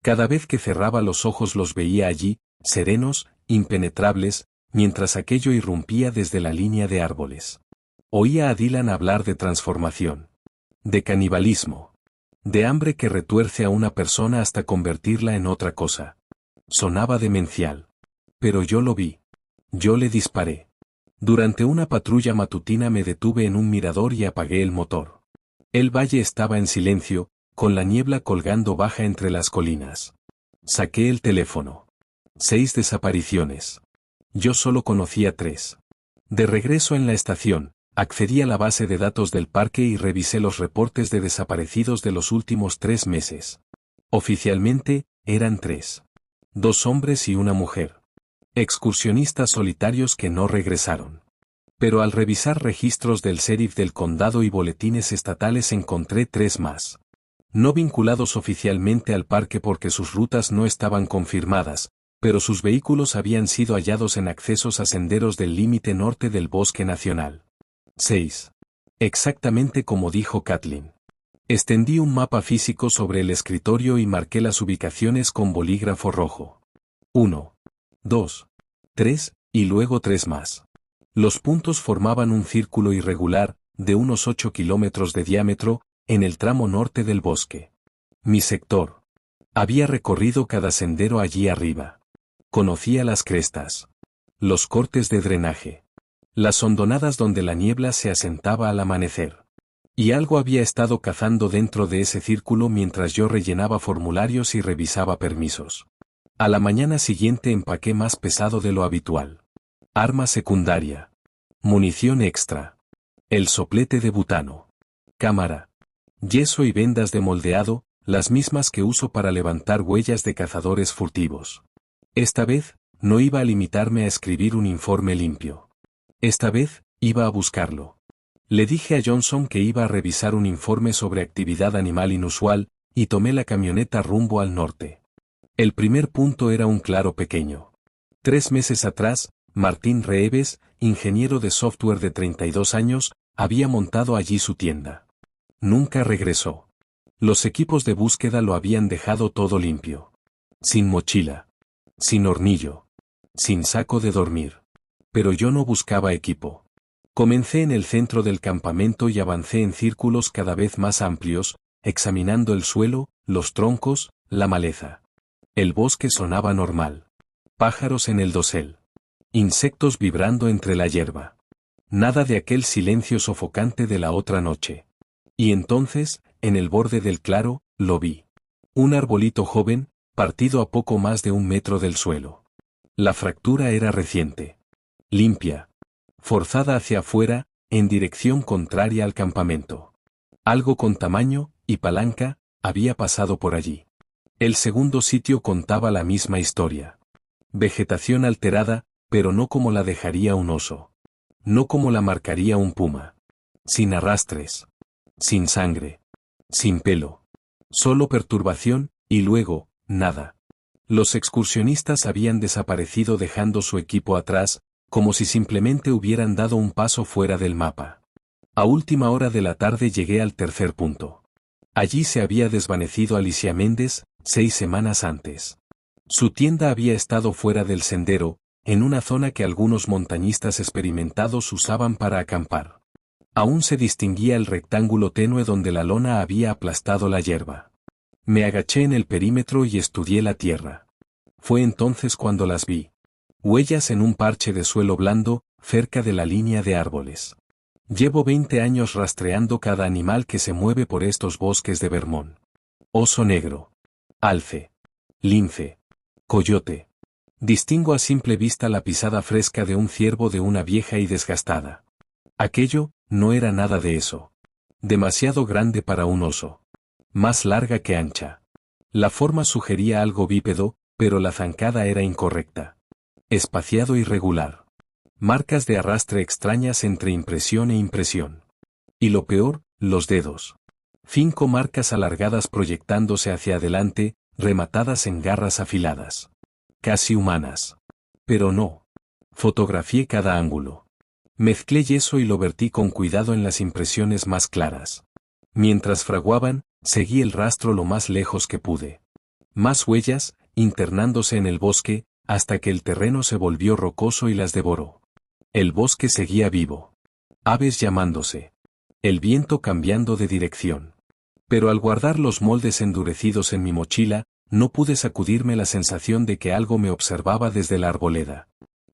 Cada vez que cerraba los ojos los veía allí, serenos, impenetrables, mientras aquello irrumpía desde la línea de árboles. Oía a Dylan hablar de transformación. De canibalismo. De hambre que retuerce a una persona hasta convertirla en otra cosa. Sonaba demencial. Pero yo lo vi. Yo le disparé. Durante una patrulla matutina me detuve en un mirador y apagué el motor. El valle estaba en silencio, con la niebla colgando baja entre las colinas. Saqué el teléfono. 6 desapariciones. Yo solo conocía 3. De regreso en la estación, accedí a la base de datos del parque y revisé los reportes de desaparecidos de los últimos 3 meses. Oficialmente, eran 3. 2 hombres y una mujer. Excursionistas solitarios que no regresaron. Pero al revisar registros del sheriff del condado y boletines estatales encontré 3 más. No vinculados oficialmente al parque porque sus rutas no estaban confirmadas, pero sus vehículos habían sido hallados en accesos a senderos del límite norte del bosque nacional. 6. Exactamente como dijo Kathleen. Extendí un mapa físico sobre el escritorio y marqué las ubicaciones con bolígrafo rojo. 1. 2, 3, y luego 3 más. Los puntos formaban un círculo irregular, de unos 8 kilómetros de diámetro, en el tramo norte del bosque. Mi sector. Había recorrido cada sendero allí arriba. Conocía las crestas. Los cortes de drenaje. Las hondonadas donde la niebla se asentaba al amanecer. Y algo había estado cazando dentro de ese círculo mientras yo rellenaba formularios y revisaba permisos. A la mañana siguiente empaqué más pesado de lo habitual. Arma secundaria. Munición extra. El soplete de butano. Cámara. Yeso y vendas de moldeado, las mismas que uso para levantar huellas de cazadores furtivos. Esta vez, no iba a limitarme a escribir un informe limpio. Esta vez, iba a buscarlo. Le dije a Johnson que iba a revisar un informe sobre actividad animal inusual, y tomé la camioneta rumbo al norte. El primer punto era un claro pequeño. 3 meses atrás, Martín Reeves, ingeniero de software de 32 años, había montado allí su tienda. Nunca regresó. Los equipos de búsqueda lo habían dejado todo limpio. Sin mochila. Sin hornillo. Sin saco de dormir. Pero yo no buscaba equipo. Comencé en el centro del campamento y avancé en círculos cada vez más amplios, examinando el suelo, los troncos, la maleza. El bosque sonaba normal. Pájaros en el dosel. Insectos vibrando entre la hierba. Nada de aquel silencio sofocante de la otra noche. Y entonces, en el borde del claro, lo vi. Un arbolito joven, partido a poco más de 1 metro del suelo. La fractura era reciente. Limpia. Forzada hacia afuera, en dirección contraria al campamento. Algo con tamaño y palanca había pasado por allí. El segundo sitio contaba la misma historia. Vegetación alterada, pero no como la dejaría un oso. No como la marcaría un puma. Sin arrastres. Sin sangre. Sin pelo. Solo perturbación, y luego, nada. Los excursionistas habían desaparecido dejando su equipo atrás, como si simplemente hubieran dado un paso fuera del mapa. A última hora de la tarde llegué al tercer punto. Allí se había desvanecido Alicia Méndez, 6 semanas antes. Su tienda había estado fuera del sendero, en una zona que algunos montañistas experimentados usaban para acampar. Aún se distinguía el rectángulo tenue donde la lona había aplastado la hierba. Me agaché en el perímetro y estudié la tierra. Fue entonces cuando las vi. Huellas en un parche de suelo blando, cerca de la línea de árboles. Llevo 20 años rastreando cada animal que se mueve por estos bosques de Vermont. Oso negro. Alce. Lince. Coyote. Distingo a simple vista la pisada fresca de un ciervo de una vieja y desgastada. Aquello, no era nada de eso. Demasiado grande para un oso. Más larga que ancha. La forma sugería algo bípedo, pero la zancada era incorrecta. Espaciado y irregular. Marcas de arrastre extrañas entre impresión e impresión. Y lo peor, los dedos. 5 marcas alargadas proyectándose hacia adelante, rematadas en garras afiladas. Casi humanas. Pero no. Fotografié cada ángulo. Mezclé yeso y lo vertí con cuidado en las impresiones más claras. Mientras fraguaban, seguí el rastro lo más lejos que pude. Más huellas, internándose en el bosque, hasta que el terreno se volvió rocoso y las devoró. El bosque seguía vivo. Aves llamándose. El viento cambiando de dirección. Pero al guardar los moldes endurecidos en mi mochila, no pude sacudirme la sensación de que algo me observaba desde la arboleda.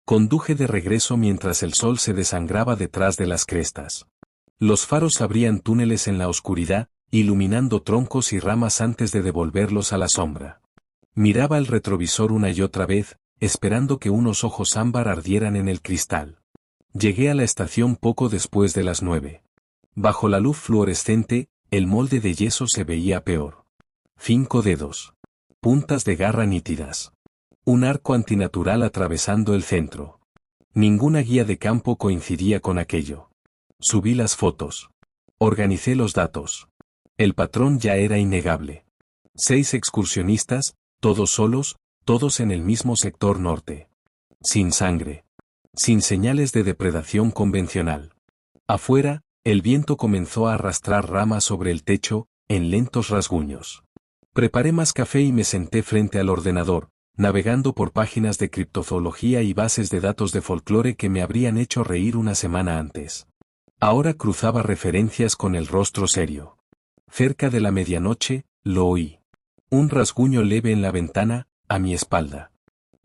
Conduje de regreso mientras el sol se desangraba detrás de las crestas. Los faros abrían túneles en la oscuridad, iluminando troncos y ramas antes de devolverlos a la sombra. Miraba el retrovisor una y otra vez, esperando que unos ojos ámbar ardieran en el cristal. Llegué a la estación poco después de las 9. Bajo la luz fluorescente, el molde de yeso se veía peor. 5 dedos. Puntas de garra nítidas. Un arco antinatural atravesando el centro. Ninguna guía de campo coincidía con aquello. Subí las fotos. Organicé los datos. El patrón ya era innegable. 6 excursionistas, todos solos, todos en el mismo sector norte. Sin sangre. Sin señales de depredación convencional. Afuera, el viento comenzó a arrastrar ramas sobre el techo, en lentos rasguños. Preparé más café y me senté frente al ordenador, navegando por páginas de criptozoología y bases de datos de folclore que me habrían hecho reír una semana antes. Ahora cruzaba referencias con el rostro serio. Cerca de la medianoche, lo oí. Un rasguño leve en la ventana, a mi espalda.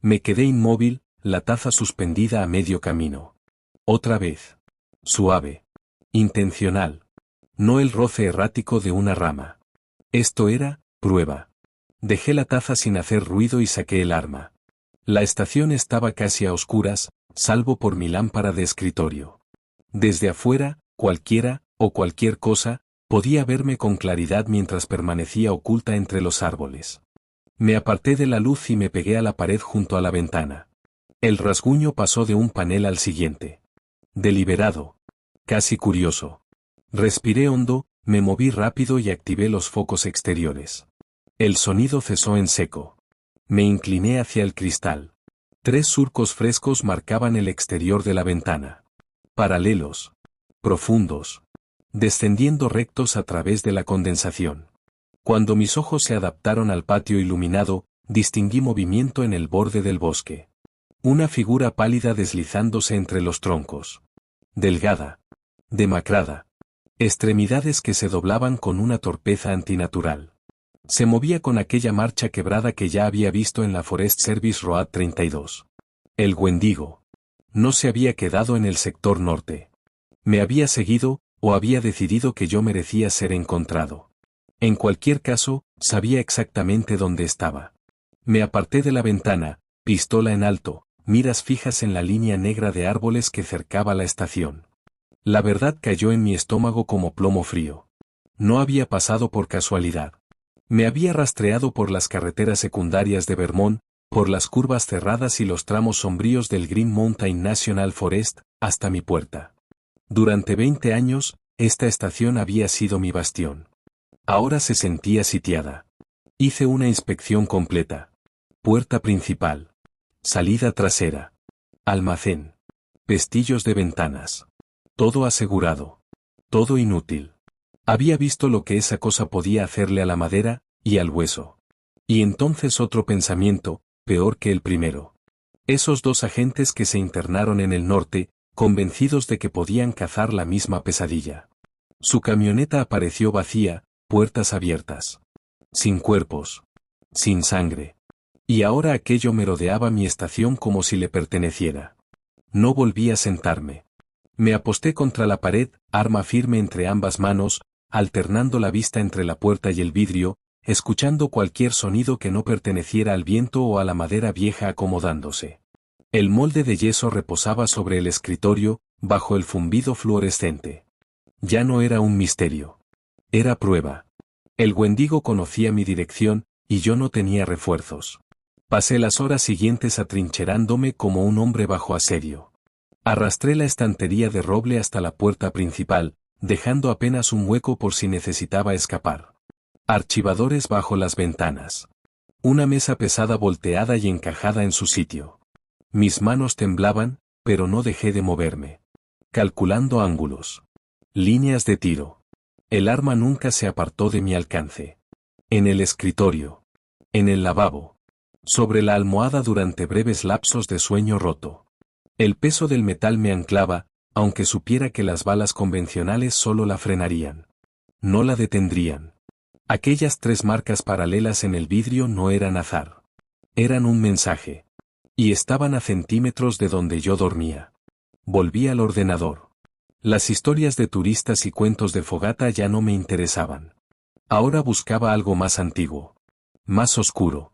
Me quedé inmóvil, la taza suspendida a medio camino. Otra vez. Suave. Intencional. No el roce errático de una rama. Esto era, prueba. Dejé la taza sin hacer ruido y saqué el arma. La estación estaba casi a oscuras, salvo por mi lámpara de escritorio. Desde afuera, cualquiera, o cualquier cosa, podía verme con claridad mientras permanecía oculta entre los árboles. Me aparté de la luz y me pegué a la pared junto a la ventana. El rasguño pasó de un panel al siguiente. Deliberado. Casi curioso. Respiré hondo, me moví rápido y activé los focos exteriores. El sonido cesó en seco. Me incliné hacia el cristal. 3 surcos frescos marcaban el exterior de la ventana. Paralelos. Profundos. Descendiendo rectos a través de la condensación. Cuando mis ojos se adaptaron al patio iluminado, distinguí movimiento en el borde del bosque. Una figura pálida deslizándose entre los troncos. Delgada. Demacrada. Extremidades que se doblaban con una torpeza antinatural. Se movía con aquella marcha quebrada que ya había visto en la Forest Service Road 32. El Wendigo. No se había quedado en el sector norte. Me había seguido, o había decidido que yo merecía ser encontrado. En cualquier caso, sabía exactamente dónde estaba. Me aparté de la ventana, pistola en alto, miras fijas en la línea negra de árboles que cercaba la estación. La verdad cayó en mi estómago como plomo frío. No había pasado por casualidad. Me había rastreado por las carreteras secundarias de Vermont, por las curvas cerradas y los tramos sombríos del Green Mountain National Forest, hasta mi puerta. Durante 20 años, esta estación había sido mi bastión. Ahora se sentía sitiada. Hice una inspección completa. Puerta principal. Salida trasera. Almacén. Pestillos de ventanas. Todo asegurado. Todo inútil. Había visto lo que esa cosa podía hacerle a la madera, y al hueso. Y entonces otro pensamiento, peor que el primero. Esos dos agentes que se internaron en el norte, convencidos de que podían cazar la misma pesadilla. Su camioneta apareció vacía, puertas abiertas. Sin cuerpos. Sin sangre. Y ahora aquello merodeaba mi estación como si le perteneciera. No volví a sentarme. Me aposté contra la pared, arma firme entre ambas manos, alternando la vista entre la puerta y el vidrio, escuchando cualquier sonido que no perteneciera al viento o a la madera vieja acomodándose. El molde de yeso reposaba sobre el escritorio, bajo el zumbido fluorescente. Ya no era un misterio. Era prueba. El Wendigo conocía mi dirección, y yo no tenía refuerzos. Pasé las horas siguientes atrincherándome como un hombre bajo asedio. Arrastré la estantería de roble hasta la puerta principal, dejando apenas un hueco por si necesitaba escapar. Archivadores bajo las ventanas. Una mesa pesada volteada y encajada en su sitio. Mis manos temblaban, pero no dejé de moverme. Calculando ángulos. Líneas de tiro. El arma nunca se apartó de mi alcance. En el escritorio. En el lavabo. Sobre la almohada durante breves lapsos de sueño roto. El peso del metal me anclaba, aunque supiera que las balas convencionales solo la frenarían. No la detendrían. Aquellas 3 marcas paralelas en el vidrio no eran azar. Eran un mensaje. Y estaban a centímetros de donde yo dormía. Volví al ordenador. Las historias de turistas y cuentos de fogata ya no me interesaban. Ahora buscaba algo más antiguo. Más oscuro.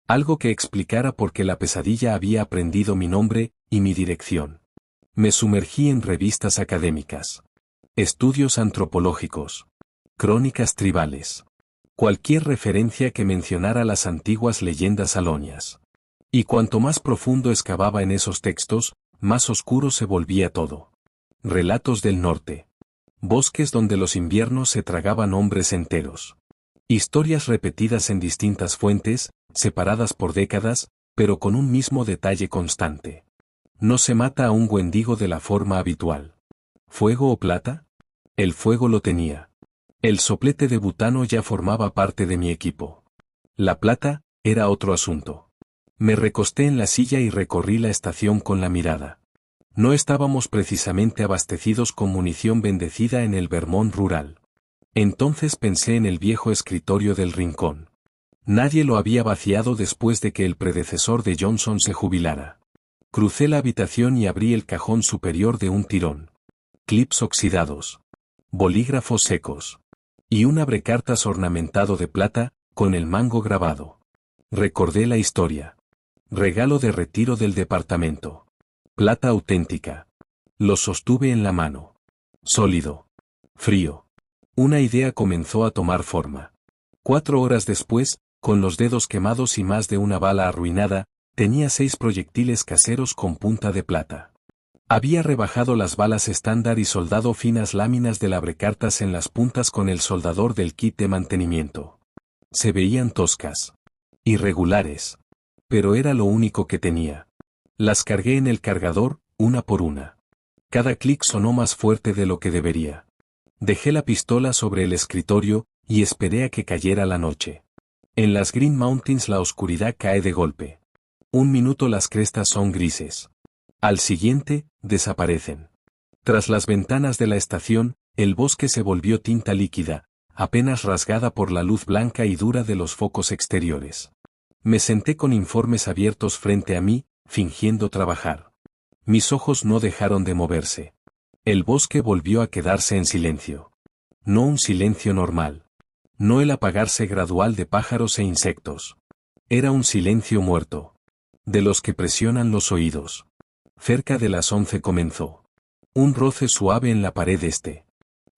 Algo que explicara por qué la pesadilla había aprendido mi nombre y mi dirección. Me sumergí en revistas académicas. Estudios antropológicos. Crónicas tribales. Cualquier referencia que mencionara las antiguas leyendas salonias. Y cuanto más profundo excavaba en esos textos, más oscuro se volvía todo. Relatos del norte. Bosques donde los inviernos se tragaban hombres enteros. Historias repetidas en distintas fuentes, separadas por décadas, pero con un mismo detalle constante. No se mata a un Wendigo de la forma habitual. ¿Fuego o plata? El fuego lo tenía. El soplete de butano ya formaba parte de mi equipo. La plata era otro asunto. Me recosté en la silla y recorrí la estación con la mirada. No estábamos precisamente abastecidos con munición bendecida en el Vermont rural. Entonces pensé en el viejo escritorio del rincón. Nadie lo había vaciado después de que el predecesor de Johnson se jubilara. Crucé la habitación y abrí el cajón superior de un tirón. Clips oxidados. Bolígrafos secos. Y un abrecartas ornamentado de plata, con el mango grabado. Recordé la historia. Regalo de retiro del departamento. Plata auténtica. Lo sostuve en la mano. Sólido. Frío. Una idea comenzó a tomar forma. 4 horas después, con los dedos quemados y más de una bala arruinada, tenía 6 proyectiles caseros con punta de plata. Había rebajado las balas estándar y soldado finas láminas del abrecartas en las puntas con el soldador del kit de mantenimiento. Se veían toscas. Irregulares. Pero era lo único que tenía. Las cargué en el cargador, una por una. Cada clic sonó más fuerte de lo que debería. Dejé la pistola sobre el escritorio, y esperé a que cayera la noche. En las Green Mountains la oscuridad cae de golpe. 1 minuto las crestas son grises. Al siguiente, desaparecen. Tras las ventanas de la estación, el bosque se volvió tinta líquida, apenas rasgada por la luz blanca y dura de los focos exteriores. Me senté con informes abiertos frente a mí, fingiendo trabajar. Mis ojos no dejaron de moverse. El bosque volvió a quedarse en silencio. No un silencio normal. No el apagarse gradual de pájaros e insectos. Era un silencio muerto. De los que presionan los oídos. Cerca de las 11 comenzó. Un roce suave en la pared este.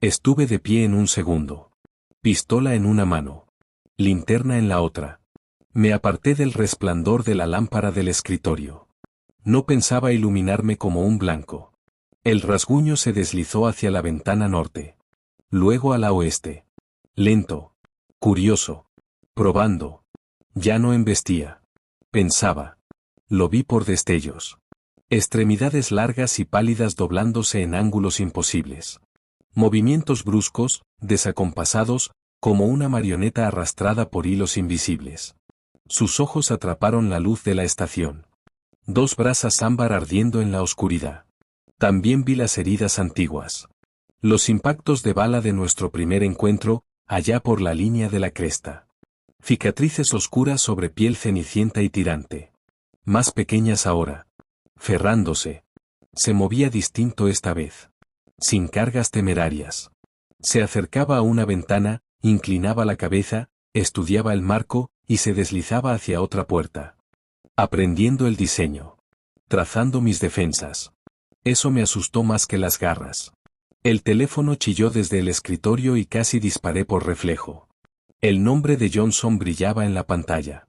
Estuve de pie en un segundo. Pistola en una mano. Linterna en la otra. Me aparté del resplandor de la lámpara del escritorio. No pensaba iluminarme como un blanco. El rasguño se deslizó hacia la ventana norte. Luego a la oeste. Lento. Curioso. Probando. Ya no embestía. Pensaba. Lo vi por destellos. Extremidades largas y pálidas doblándose en ángulos imposibles. Movimientos bruscos, desacompasados, como una marioneta arrastrada por hilos invisibles. Sus ojos atraparon la luz de la estación. Dos brasas ámbar ardiendo en la oscuridad. También vi las heridas antiguas. Los impactos de bala de nuestro primer encuentro, allá por la línea de la cresta. Cicatrices oscuras sobre piel cenicienta y tirante. Más pequeñas ahora. Ferrándose. Se movía distinto esta vez. Sin cargas temerarias. Se acercaba a una ventana, inclinaba la cabeza, estudiaba el marco, y se deslizaba hacia otra puerta. Aprendiendo el diseño. Trazando mis defensas. Eso me asustó más que las garras. El teléfono chilló desde el escritorio y casi disparé por reflejo. El nombre de Johnson brillaba en la pantalla.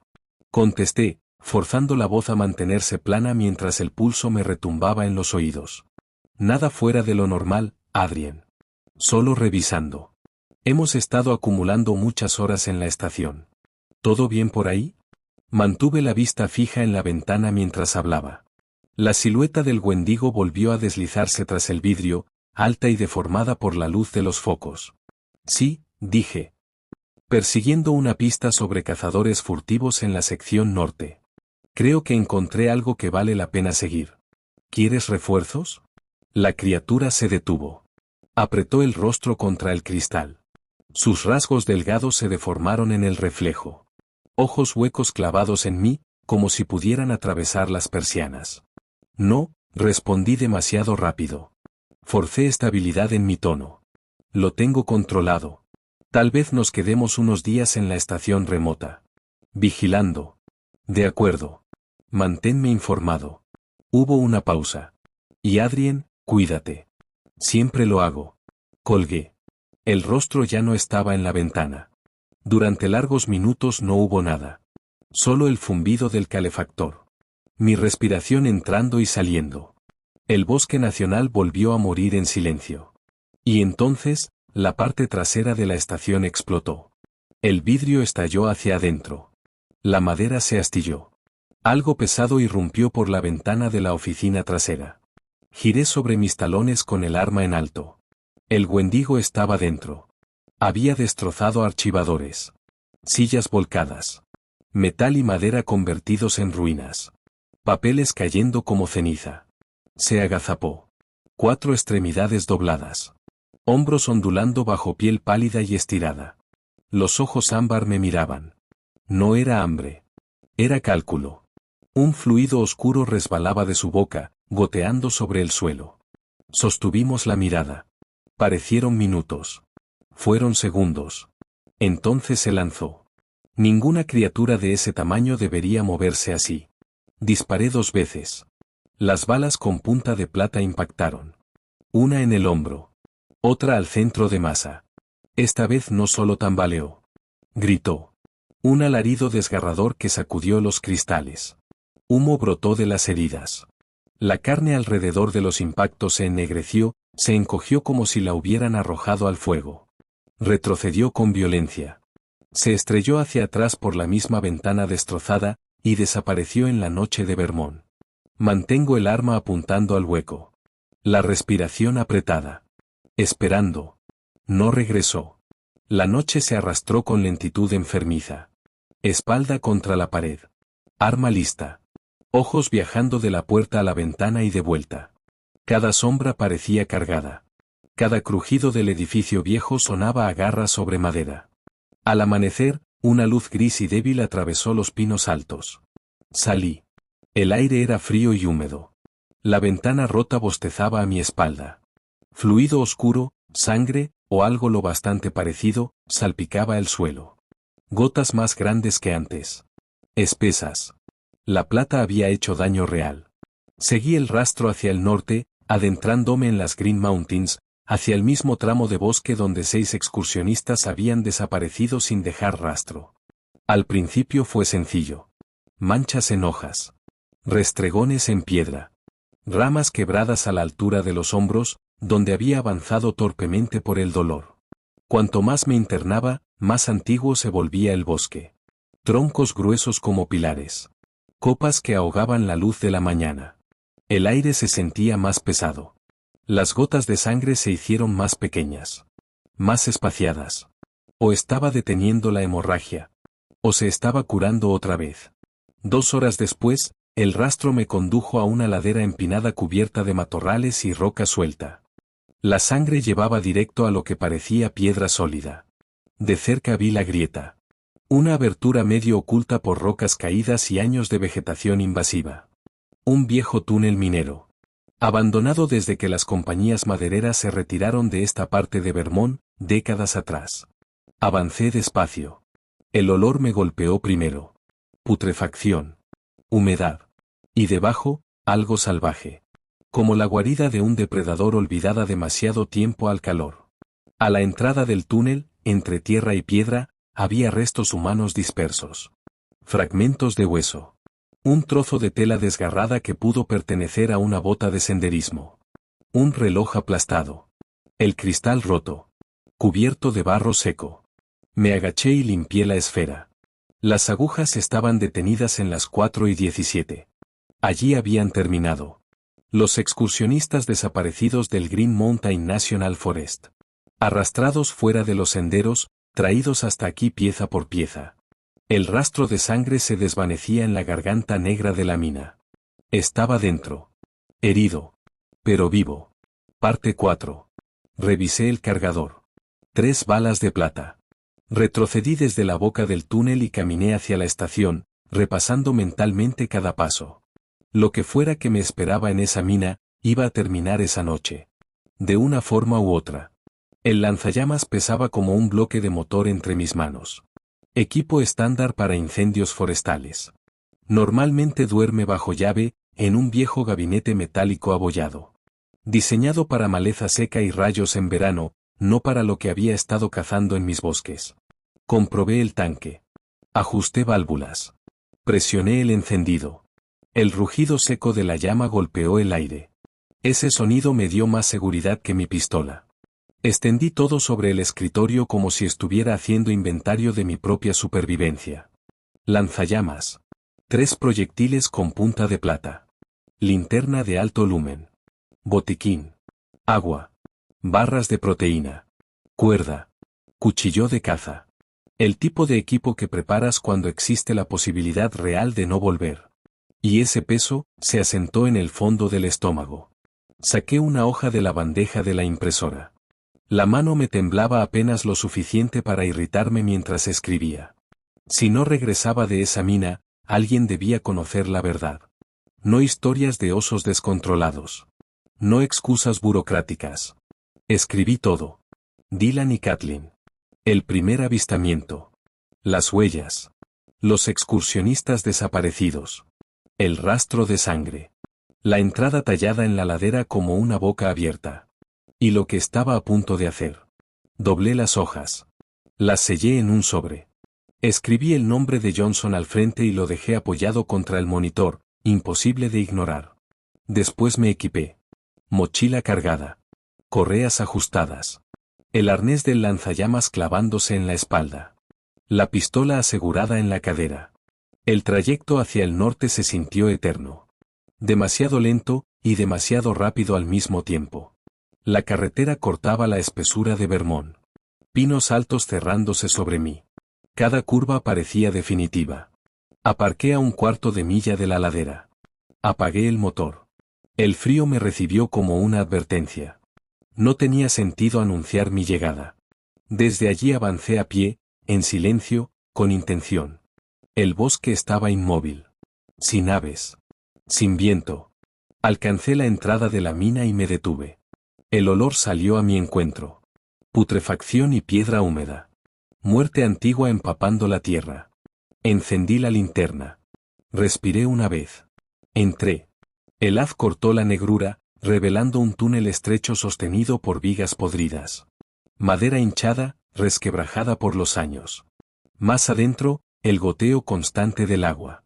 Contesté, forzando la voz a mantenerse plana mientras el pulso me retumbaba en los oídos. Nada fuera de lo normal, Adrien. Solo revisando. Hemos estado acumulando muchas horas en la estación. ¿Todo bien por ahí? Mantuve la vista fija en la ventana mientras hablaba. La silueta del Wendigo volvió a deslizarse tras el vidrio, alta y deformada por la luz de los focos. Sí, dije. Persiguiendo una pista sobre cazadores furtivos en la sección norte. Creo que encontré algo que vale la pena seguir. ¿Quieres refuerzos? La criatura se detuvo. Apretó el rostro contra el cristal. Sus rasgos delgados se deformaron en el reflejo. Ojos huecos clavados en mí, como si pudieran atravesar las persianas. No, respondí demasiado rápido. Forcé estabilidad en mi tono. Lo tengo controlado. Tal vez nos quedemos unos días en la estación remota. Vigilando. De acuerdo. Manténme informado. Hubo una pausa. Y Adrien, cuídate. Siempre lo hago. Colgué. El rostro ya no estaba en la ventana. Durante largos minutos no hubo nada. Solo el zumbido del calefactor. Mi respiración entrando y saliendo. El bosque nacional volvió a morir en silencio. Y entonces, la parte trasera de la estación explotó. El vidrio estalló hacia adentro. La madera se astilló. Algo pesado irrumpió por la ventana de la oficina trasera. Giré sobre mis talones con el arma en alto. El Wendigo estaba dentro. Había destrozado archivadores. Sillas volcadas. Metal y madera convertidos en ruinas. Papeles cayendo como ceniza. Se agazapó. 4 extremidades dobladas. Hombros ondulando bajo piel pálida y estirada. Los ojos ámbar me miraban. No era hambre. Era cálculo. Un fluido oscuro resbalaba de su boca, goteando sobre el suelo. Sostuvimos la mirada. Parecieron minutos. Fueron segundos. Entonces se lanzó. Ninguna criatura de ese tamaño debería moverse así. Disparé 2 veces. Las balas con punta de plata impactaron. Una en el hombro. Otra al centro de masa. Esta vez no solo tambaleó. Gritó. Un alarido desgarrador que sacudió los cristales. Humo brotó de las heridas. La carne alrededor de los impactos se ennegreció, se encogió como si la hubieran arrojado al fuego. Retrocedió con violencia. Se estrelló hacia atrás por la misma ventana destrozada, y desapareció en la noche de Vermont. Mantengo el arma apuntando al hueco. La respiración apretada. Esperando. No regresó. La noche se arrastró con lentitud enfermiza. Espalda contra la pared. Arma lista. Ojos viajando de la puerta a la ventana y de vuelta. Cada sombra parecía cargada. Cada crujido del edificio viejo sonaba a garras sobre madera. Al amanecer, una luz gris y débil atravesó los pinos altos. Salí. El aire era frío y húmedo. La ventana rota bostezaba a mi espalda. Fluido oscuro, sangre, o algo lo bastante parecido, salpicaba el suelo. Gotas más grandes que antes. Espesas. La plata había hecho daño real. Seguí el rastro hacia el norte, adentrándome en las Green Mountains, hacia el mismo tramo de bosque donde 6 excursionistas habían desaparecido sin dejar rastro. Al principio fue sencillo. Manchas en hojas. Restregones en piedra. Ramas quebradas a la altura de los hombros, donde había avanzado torpemente por el dolor. Cuanto más me internaba, más antiguo se volvía el bosque. Troncos gruesos como pilares. Copas que ahogaban la luz de la mañana. El aire se sentía más pesado. Las gotas de sangre se hicieron más pequeñas. Más espaciadas. O estaba deteniendo la hemorragia. ¿O se estaba curando otra vez? 2 horas después, el rastro me condujo a una ladera empinada cubierta de matorrales y roca suelta. La sangre llevaba directo a lo que parecía piedra sólida. De cerca vi la grieta. Una abertura medio oculta por rocas caídas y años de vegetación invasiva. Un viejo túnel minero. Abandonado desde que las compañías madereras se retiraron de esta parte de Vermont, décadas atrás. Avancé despacio. El olor me golpeó primero. Putrefacción. Humedad. Y debajo, algo salvaje. Como la guarida de un depredador olvidada demasiado tiempo al calor. A la entrada del túnel, entre tierra y piedra, había restos humanos dispersos. Fragmentos de hueso. Un trozo de tela desgarrada que pudo pertenecer a una bota de senderismo. Un reloj aplastado. El cristal roto. Cubierto de barro seco. Me agaché y limpié la esfera. Las agujas estaban detenidas en las 4:17. Allí habían terminado. Los excursionistas desaparecidos del Green Mountain National Forest. Arrastrados fuera de los senderos, traídos hasta aquí pieza por pieza. El rastro de sangre se desvanecía en la garganta negra de la mina. Estaba dentro. Herido. Pero vivo. Parte 4. Revisé el cargador. 3 balas de plata. Retrocedí desde la boca del túnel y caminé hacia la estación, repasando mentalmente cada paso. Lo que fuera que me esperaba en esa mina, iba a terminar esa noche. De una forma u otra. El lanzallamas pesaba como un bloque de motor entre mis manos. Equipo estándar para incendios forestales. Normalmente duerme bajo llave, en un viejo gabinete metálico abollado. Diseñado para maleza seca y rayos en verano, no para lo que había estado cazando en mis bosques. Comprobé el tanque. Ajusté válvulas. Presioné el encendido. El rugido seco de la llama golpeó el aire. Ese sonido me dio más seguridad que mi pistola. Extendí todo sobre el escritorio como si estuviera haciendo inventario de mi propia supervivencia. Lanzallamas. 3 proyectiles con punta de plata. Linterna de alto lumen. Botiquín. Agua. Barras de proteína. Cuerda. Cuchillo de caza. El tipo de equipo que preparas cuando existe la posibilidad real de no volver. Y ese peso se asentó en el fondo del estómago. Saqué una hoja de la bandeja de la impresora. La mano me temblaba apenas lo suficiente para irritarme mientras escribía. Si no regresaba de esa mina, alguien debía conocer la verdad. No historias de osos descontrolados. No excusas burocráticas. Escribí todo. Dylan y Kathleen. El primer avistamiento. Las huellas. Los excursionistas desaparecidos. El rastro de sangre. La entrada tallada en la ladera como una boca abierta. Y lo que estaba a punto de hacer. Doblé las hojas. Las sellé en un sobre. Escribí el nombre de Johnson al frente y lo dejé apoyado contra el monitor, imposible de ignorar. Después me equipé. Mochila cargada. Correas ajustadas. El arnés del lanzallamas clavándose en la espalda. La pistola asegurada en la cadera. El trayecto hacia el norte se sintió eterno. Demasiado lento, y demasiado rápido al mismo tiempo. La carretera cortaba la espesura de Vermont. Pinos altos cerrándose sobre mí. Cada curva parecía definitiva. Aparqué a 1/4 de milla de la ladera. Apagué el motor. El frío me recibió como una advertencia. No tenía sentido anunciar mi llegada. Desde allí avancé a pie, en silencio, con intención. El bosque estaba inmóvil. Sin aves. Sin viento. Alcancé la entrada de la mina y me detuve. El olor salió a mi encuentro. Putrefacción y piedra húmeda. Muerte antigua empapando la tierra. Encendí la linterna. Respiré una vez. Entré. El haz cortó la negrura, revelando un túnel estrecho sostenido por vigas podridas. Madera hinchada, resquebrajada por los años. Más adentro, el goteo constante del agua.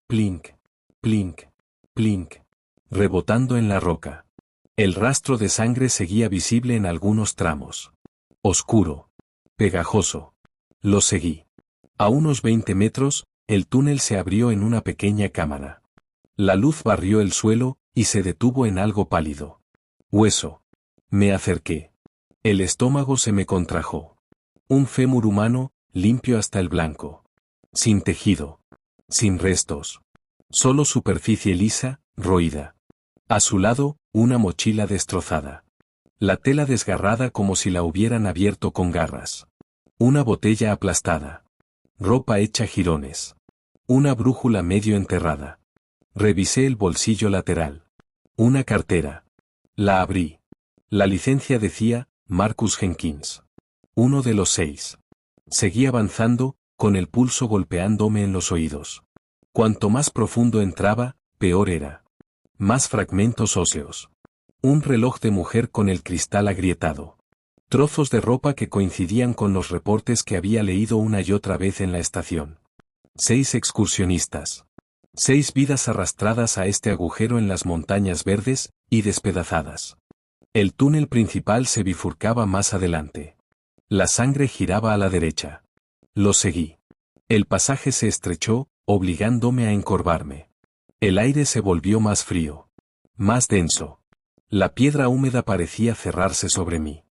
Plink, plink, plink. Rebotando en la roca. El rastro de sangre seguía visible en algunos tramos. Oscuro. Pegajoso. Lo seguí. A unos 20 metros, el túnel se abrió en una pequeña cámara. La luz barrió el suelo, y se detuvo en algo pálido. Hueso. Me acerqué. El estómago se me contrajo. Un fémur humano, limpio hasta el blanco. Sin tejido. Sin restos. Solo superficie lisa, roída. A su lado, una mochila destrozada. La tela desgarrada como si la hubieran abierto con garras. Una botella aplastada. Ropa hecha jirones. Una brújula medio enterrada. Revisé el bolsillo lateral. Una cartera. La abrí. La licencia decía, Marcus Jenkins. Uno de los 6. Seguí avanzando, con el pulso golpeándome en los oídos. Cuanto más profundo entraba, peor era. Más fragmentos óseos. Un reloj de mujer con el cristal agrietado. Trozos de ropa que coincidían con los reportes que había leído una y otra vez en la estación. 6 excursionistas. 6 vidas arrastradas a este agujero en las montañas verdes, y despedazadas. El túnel principal se bifurcaba más adelante. La sangre giraba a la derecha. Lo seguí. El pasaje se estrechó, obligándome a encorvarme. El aire se volvió más frío. Más denso. La piedra húmeda parecía cerrarse sobre mí.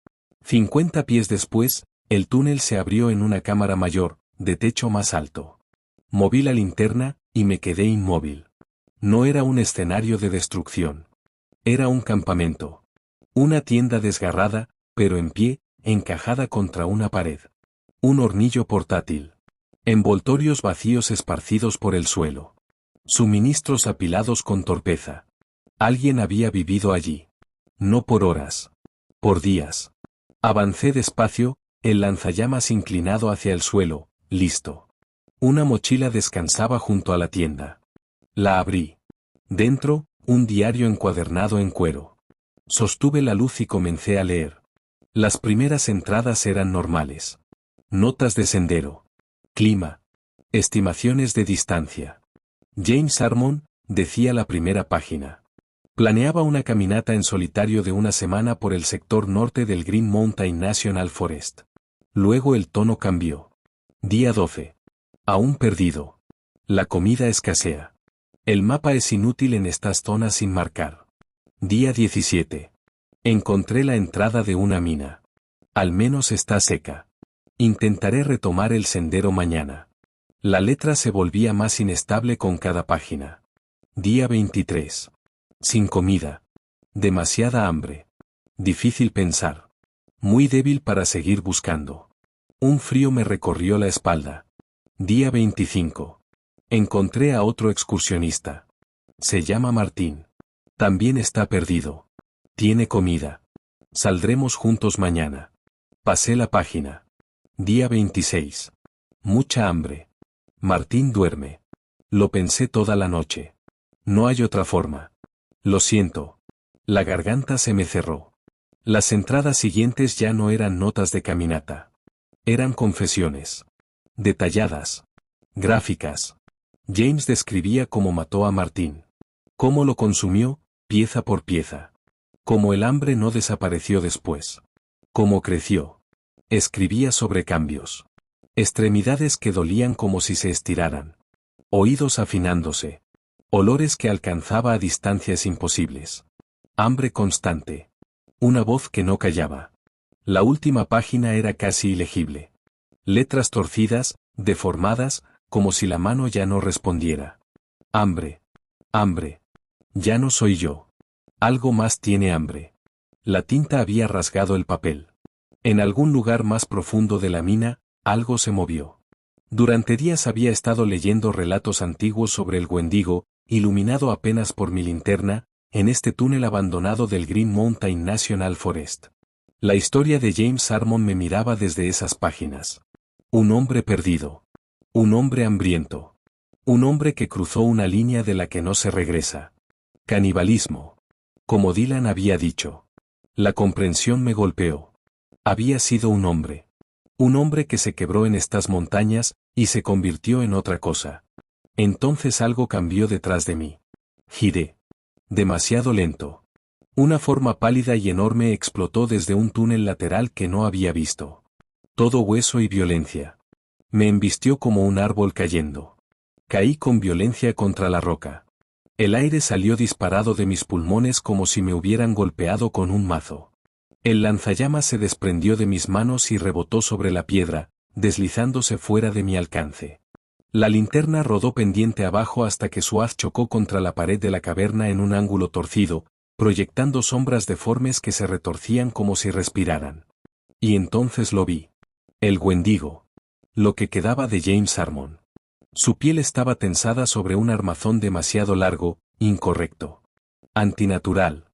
50 pies después, el túnel se abrió en una cámara mayor, de techo más alto. Moví la linterna, y me quedé inmóvil. No era un escenario de destrucción. Era un campamento. Una tienda desgarrada, pero en pie, encajada contra una pared. Un hornillo portátil. Envoltorios vacíos esparcidos por el suelo. Suministros apilados con torpeza. Alguien había vivido allí. No por horas. Por días. Avancé despacio, el lanzallamas inclinado hacia el suelo, listo. Una mochila descansaba junto a la tienda. La abrí. Dentro, un diario encuadernado en cuero. Sostuve la luz y comencé a leer. Las primeras entradas eran normales. Notas de sendero. Clima. Estimaciones de distancia. James Harmon, decía la primera página. Planeaba una caminata en solitario de una semana por el sector norte del Green Mountain National Forest. Luego el tono cambió. Día 12. Aún perdido. La comida escasea. El mapa es inútil en estas zonas sin marcar. Día 17. Encontré la entrada de una mina. Al menos está seca. Intentaré retomar el sendero mañana. La letra se volvía más inestable con cada página. Día 23. Sin comida. Demasiada hambre. Difícil pensar. Muy débil para seguir buscando. Un frío me recorrió la espalda. Día 25. Encontré a otro excursionista. Se llama Martín. También está perdido. Tiene comida. Saldremos juntos mañana. Pasé la página. Día 26. Mucha hambre. Martín duerme. Lo pensé toda la noche. No hay otra forma. Lo siento. La garganta se me cerró. Las entradas siguientes ya no eran notas de caminata. Eran confesiones. Detalladas. Gráficas. James describía cómo mató a Martín. Cómo lo consumió, pieza por pieza. Cómo el hambre no desapareció después. Cómo creció. Escribía sobre cambios. Extremidades que dolían como si se estiraran. Oídos afinándose. Olores que alcanzaba a distancias imposibles. Hambre constante. Una voz que no callaba. La última página era casi ilegible. Letras torcidas, deformadas, como si la mano ya no respondiera. Hambre. Hambre. Ya no soy yo. Algo más tiene hambre. La tinta había rasgado el papel. En algún lugar más profundo de la mina, algo se movió. Durante días había estado leyendo relatos antiguos sobre el Wendigo, iluminado apenas por mi linterna, en este túnel abandonado del Green Mountain National Forest. La historia de James Harmon me miraba desde esas páginas. Un hombre perdido. Un hombre hambriento. Un hombre que cruzó una línea de la que no se regresa. Canibalismo. Como Dylan había dicho. La comprensión me golpeó. Había sido un hombre. Un hombre que se quebró en estas montañas, y se convirtió en otra cosa. Entonces algo cambió detrás de mí. Giré. Demasiado lento. Una forma pálida y enorme explotó desde un túnel lateral que no había visto. Todo hueso y violencia. Me embistió como un árbol cayendo. Caí con violencia contra la roca. El aire salió disparado de mis pulmones como si me hubieran golpeado con un mazo. El lanzallamas se desprendió de mis manos y rebotó sobre la piedra, deslizándose fuera de mi alcance. La linterna rodó pendiente abajo hasta que su haz chocó contra la pared de la caverna en un ángulo torcido, proyectando sombras deformes que se retorcían como si respiraran. Y entonces lo vi. El Wendigo. Lo que quedaba de James Harmon. Su piel estaba tensada sobre un armazón demasiado largo, incorrecto. Antinatural.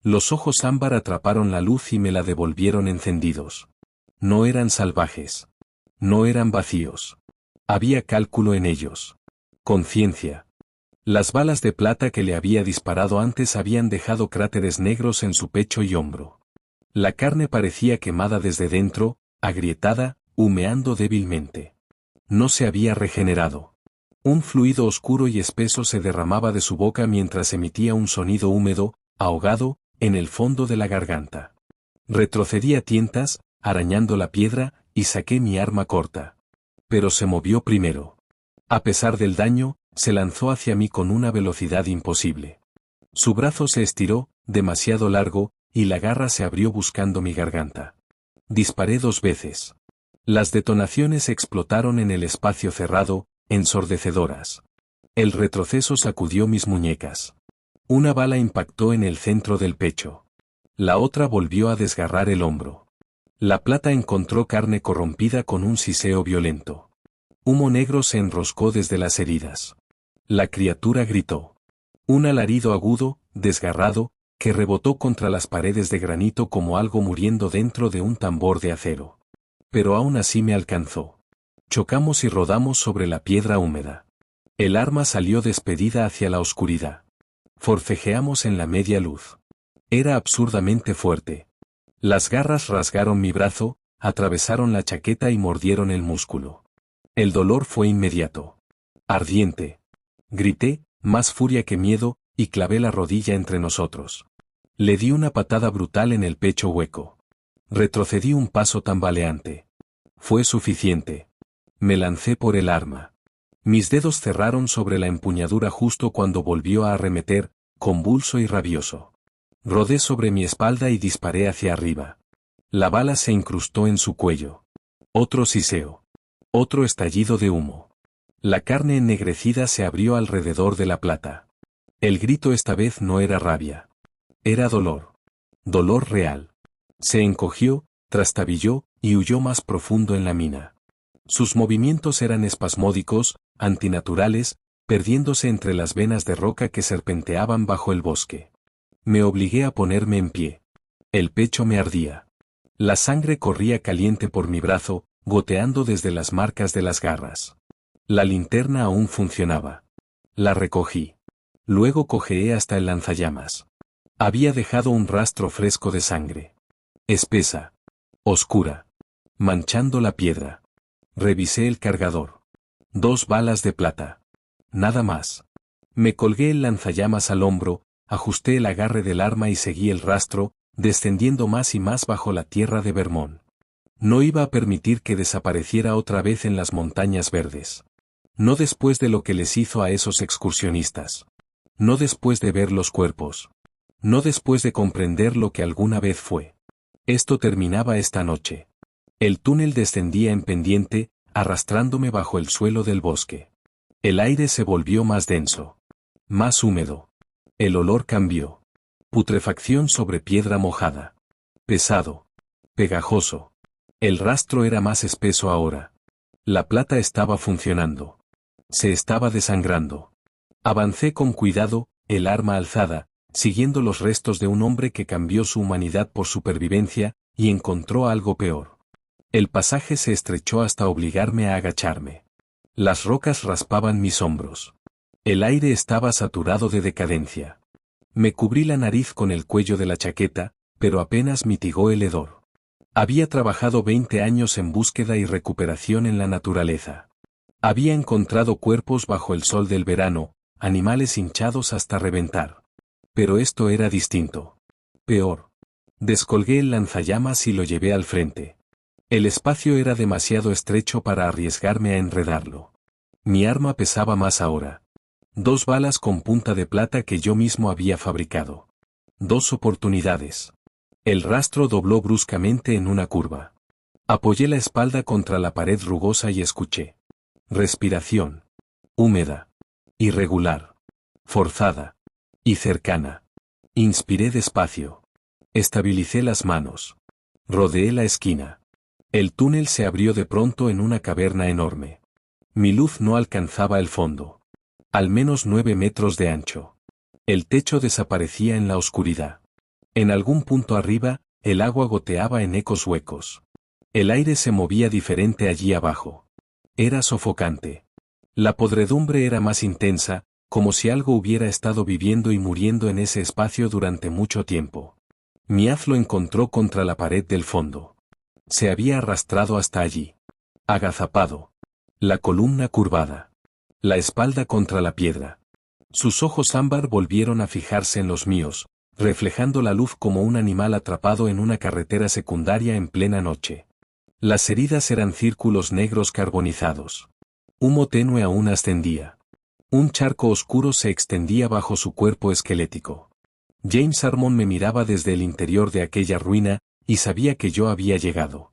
Los ojos ámbar atraparon la luz y me la devolvieron encendidos. No eran salvajes. No eran vacíos. Había cálculo en ellos. Conciencia. Las balas de plata que le había disparado antes habían dejado cráteres negros en su pecho y hombro. La carne parecía quemada desde dentro, agrietada, humeando débilmente. No se había regenerado. Un fluido oscuro y espeso se derramaba de su boca mientras emitía un sonido húmedo, ahogado, en el fondo de la garganta. Retrocedí a tientas, arañando la piedra, y saqué mi arma corta. Pero se movió primero. A pesar del daño, se lanzó hacia mí con una velocidad imposible. Su brazo se estiró, demasiado largo, y la garra se abrió buscando mi garganta. Disparé 2 veces. Las detonaciones explotaron en el espacio cerrado, ensordecedoras. El retroceso sacudió mis muñecas. Una bala impactó en el centro del pecho. La otra volvió a desgarrar el hombro. La plata encontró carne corrompida con un siseo violento. Humo negro se enroscó desde las heridas. La criatura gritó. Un alarido agudo, desgarrado, que rebotó contra las paredes de granito como algo muriendo dentro de un tambor de acero. Pero aún así me alcanzó. Chocamos y rodamos sobre la piedra húmeda. El arma salió despedida hacia la oscuridad. Forcejeamos en la media luz. Era absurdamente fuerte. Las garras rasgaron mi brazo, atravesaron la chaqueta y mordieron el músculo. El dolor fue inmediato. Ardiente. Grité, más furia que miedo, y clavé la rodilla entre nosotros. Le di una patada brutal en el pecho hueco. Retrocedí un paso tambaleante. Fue suficiente. Me lancé por el arma. Mis dedos cerraron sobre la empuñadura justo cuando volvió a arremeter, convulso y rabioso. Rodé sobre mi espalda y disparé hacia arriba. La bala se incrustó en su cuello. Otro siseo. Otro estallido de humo. La carne ennegrecida se abrió alrededor de la plata. El grito esta vez no era rabia. Era dolor. Dolor real. Se encogió, trastabilló, y huyó más profundo en la mina. Sus movimientos eran espasmódicos, antinaturales, perdiéndose entre las venas de roca que serpenteaban bajo el bosque. Me obligué a ponerme en pie. El pecho me ardía. La sangre corría caliente por mi brazo, goteando desde las marcas de las garras. La linterna aún funcionaba. La recogí. Luego cojeé hasta el lanzallamas. Había dejado un rastro fresco de sangre. Espesa. Oscura. Manchando la piedra. Revisé el cargador. 2 balas de plata. Nada más. Me colgué el lanzallamas al hombro, ajusté el agarre del arma y seguí el rastro, descendiendo más y más bajo la tierra de Vermont. No iba a permitir que desapareciera otra vez en las montañas verdes. No después de lo que les hizo a esos excursionistas. No después de ver los cuerpos. No después de comprender lo que alguna vez fue. Esto terminaba esta noche. El túnel descendía en pendiente, arrastrándome bajo el suelo del bosque. El aire se volvió más denso. Más húmedo. El olor cambió. Putrefacción sobre piedra mojada. Pesado. Pegajoso. El rastro era más espeso ahora. La plata estaba funcionando. Se estaba desangrando. Avancé con cuidado, el arma alzada, siguiendo los restos de un hombre que cambió su humanidad por supervivencia, y encontró algo peor. El pasaje se estrechó hasta obligarme a agacharme. Las rocas raspaban mis hombros. El aire estaba saturado de decadencia. Me cubrí la nariz con el cuello de la chaqueta, pero apenas mitigó el hedor. Había trabajado 20 años en búsqueda y recuperación en la naturaleza. Había encontrado cuerpos bajo el sol del verano, animales hinchados hasta reventar. Pero esto era distinto. Peor. Descolgué el lanzallamas y lo llevé al frente. El espacio era demasiado estrecho para arriesgarme a enredarlo. Mi arma pesaba más ahora. 2 balas con punta de plata que yo mismo había fabricado. 2 oportunidades. El rastro dobló bruscamente en una curva. Apoyé la espalda contra la pared rugosa y escuché. Respiración. Húmeda. Irregular. Forzada. Y cercana. Inspiré despacio. Estabilicé las manos. Rodeé la esquina. El túnel se abrió de pronto en una caverna enorme. Mi luz no alcanzaba el fondo. Al menos 9 metros de ancho. El techo desaparecía en la oscuridad. En algún punto arriba, el agua goteaba en ecos huecos. El aire se movía diferente allí abajo. Era sofocante. La podredumbre era más intensa, como si algo hubiera estado viviendo y muriendo en ese espacio durante mucho tiempo. Mi haz lo encontró contra la pared del fondo. Se había arrastrado hasta allí. Agazapado. La columna curvada. La espalda contra la piedra. Sus ojos ámbar volvieron a fijarse en los míos, reflejando la luz como un animal atrapado en una carretera secundaria en plena noche. Las heridas eran círculos negros carbonizados. Humo tenue aún ascendía. Un charco oscuro se extendía bajo su cuerpo esquelético. James Harmon me miraba desde el interior de aquella ruina, y sabía que yo había llegado.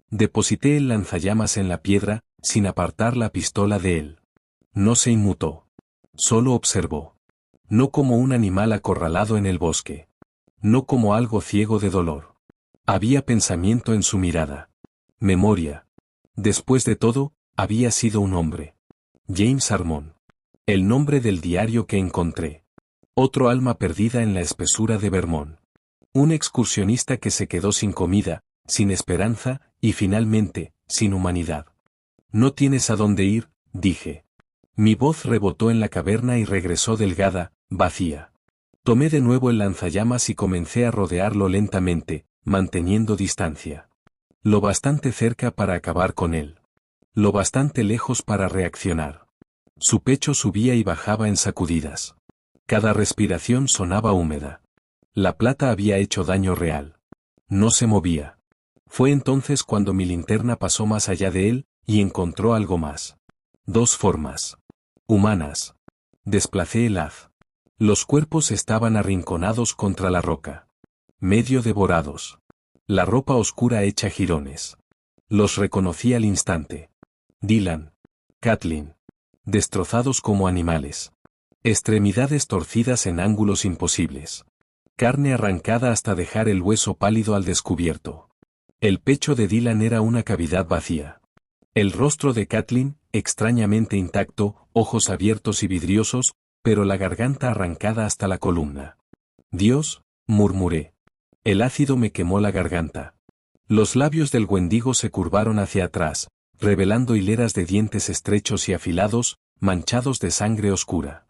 Deposité el lanzallamas en la piedra, sin apartar la pistola de él. No se inmutó. Solo observó. No como un animal acorralado en el bosque. No como algo ciego de dolor. Había pensamiento en su mirada. Memoria. Después de todo, había sido un hombre. James Harmon. El nombre del diario que encontré. Otro alma perdida en la espesura de Vermont. Un excursionista que se quedó sin comida, sin esperanza, y finalmente, sin humanidad. No tienes a dónde ir, dije. Mi voz rebotó en la caverna y regresó delgada, vacía. Tomé de nuevo el lanzallamas y comencé a rodearlo lentamente, manteniendo distancia. Lo bastante cerca para acabar con él. Lo bastante lejos para reaccionar. Su pecho subía y bajaba en sacudidas. Cada respiración sonaba húmeda. La plata había hecho daño real. No se movía. Fue entonces cuando mi linterna pasó más allá de él, y encontró algo más. 2 formas. Humanas. Desplacé el haz. Los cuerpos estaban arrinconados contra la roca. Medio devorados. La ropa oscura hecha jirones. Los reconocí al instante. Dylan. Kathleen. Destrozados como animales. Extremidades torcidas en ángulos imposibles. Carne arrancada hasta dejar el hueso pálido al descubierto. El pecho de Dylan era una cavidad vacía. El rostro de Kathleen, extrañamente intacto, ojos abiertos y vidriosos, pero la garganta arrancada hasta la columna. Dios, murmuré. El ácido me quemó la garganta. Los labios del Wendigo se curvaron hacia atrás, revelando hileras de dientes estrechos y afilados, manchados de sangre oscura.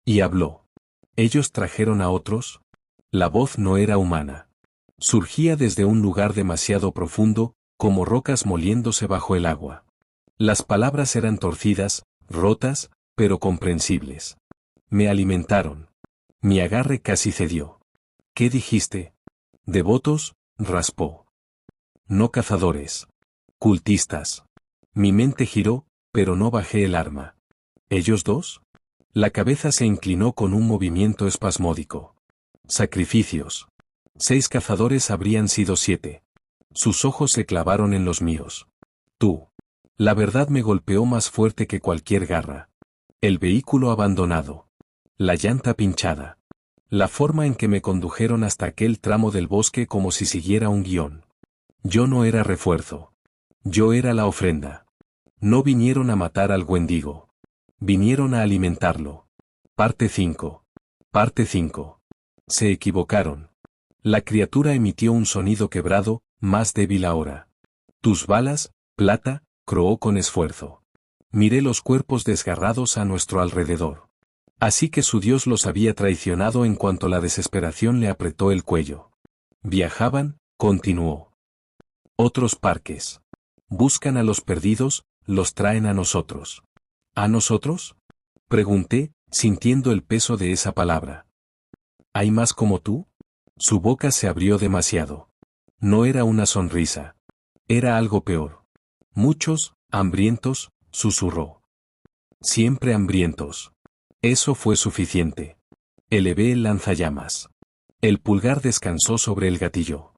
Y habló. ¿Ellos trajeron a otros? La voz no era humana. Surgía desde un lugar demasiado profundo, como rocas moliéndose bajo el agua. Las palabras eran torcidas, rotas, pero comprensibles. Me alimentaron. Mi agarre casi cedió. ¿Qué dijiste? Devotos, raspó. No cazadores. Cultistas. Mi mente giró, pero no bajé el arma. ¿Ellos dos? La cabeza se inclinó con un movimiento espasmódico. Sacrificios. 6 cazadores habrían sido 7. Sus ojos se clavaron en los míos. Tú. La verdad me golpeó más fuerte que cualquier garra. El vehículo abandonado. La llanta pinchada. La forma en que me condujeron hasta aquel tramo del bosque como si siguiera un guión. Yo no era refuerzo. Yo era la ofrenda. No vinieron a matar al Wendigo. Vinieron a alimentarlo. Parte 5. Parte 5. Se equivocaron. La criatura emitió un sonido quebrado, más débil ahora. Tus balas, plata, croó con esfuerzo. Miré los cuerpos desgarrados a nuestro alrededor. Así que su Dios los había traicionado en cuanto la desesperación le apretó el cuello. Viajaban, continuó. Otros parques. Buscan a los perdidos, los traen a nosotros. ¿A nosotros? Pregunté, sintiendo el peso de esa palabra. ¿Hay más como tú? Su boca se abrió demasiado. No era una sonrisa. Era algo peor. Muchos, hambrientos, susurró. Siempre hambrientos. Eso fue suficiente. Elevé el lanzallamas. El pulgar descansó sobre el gatillo.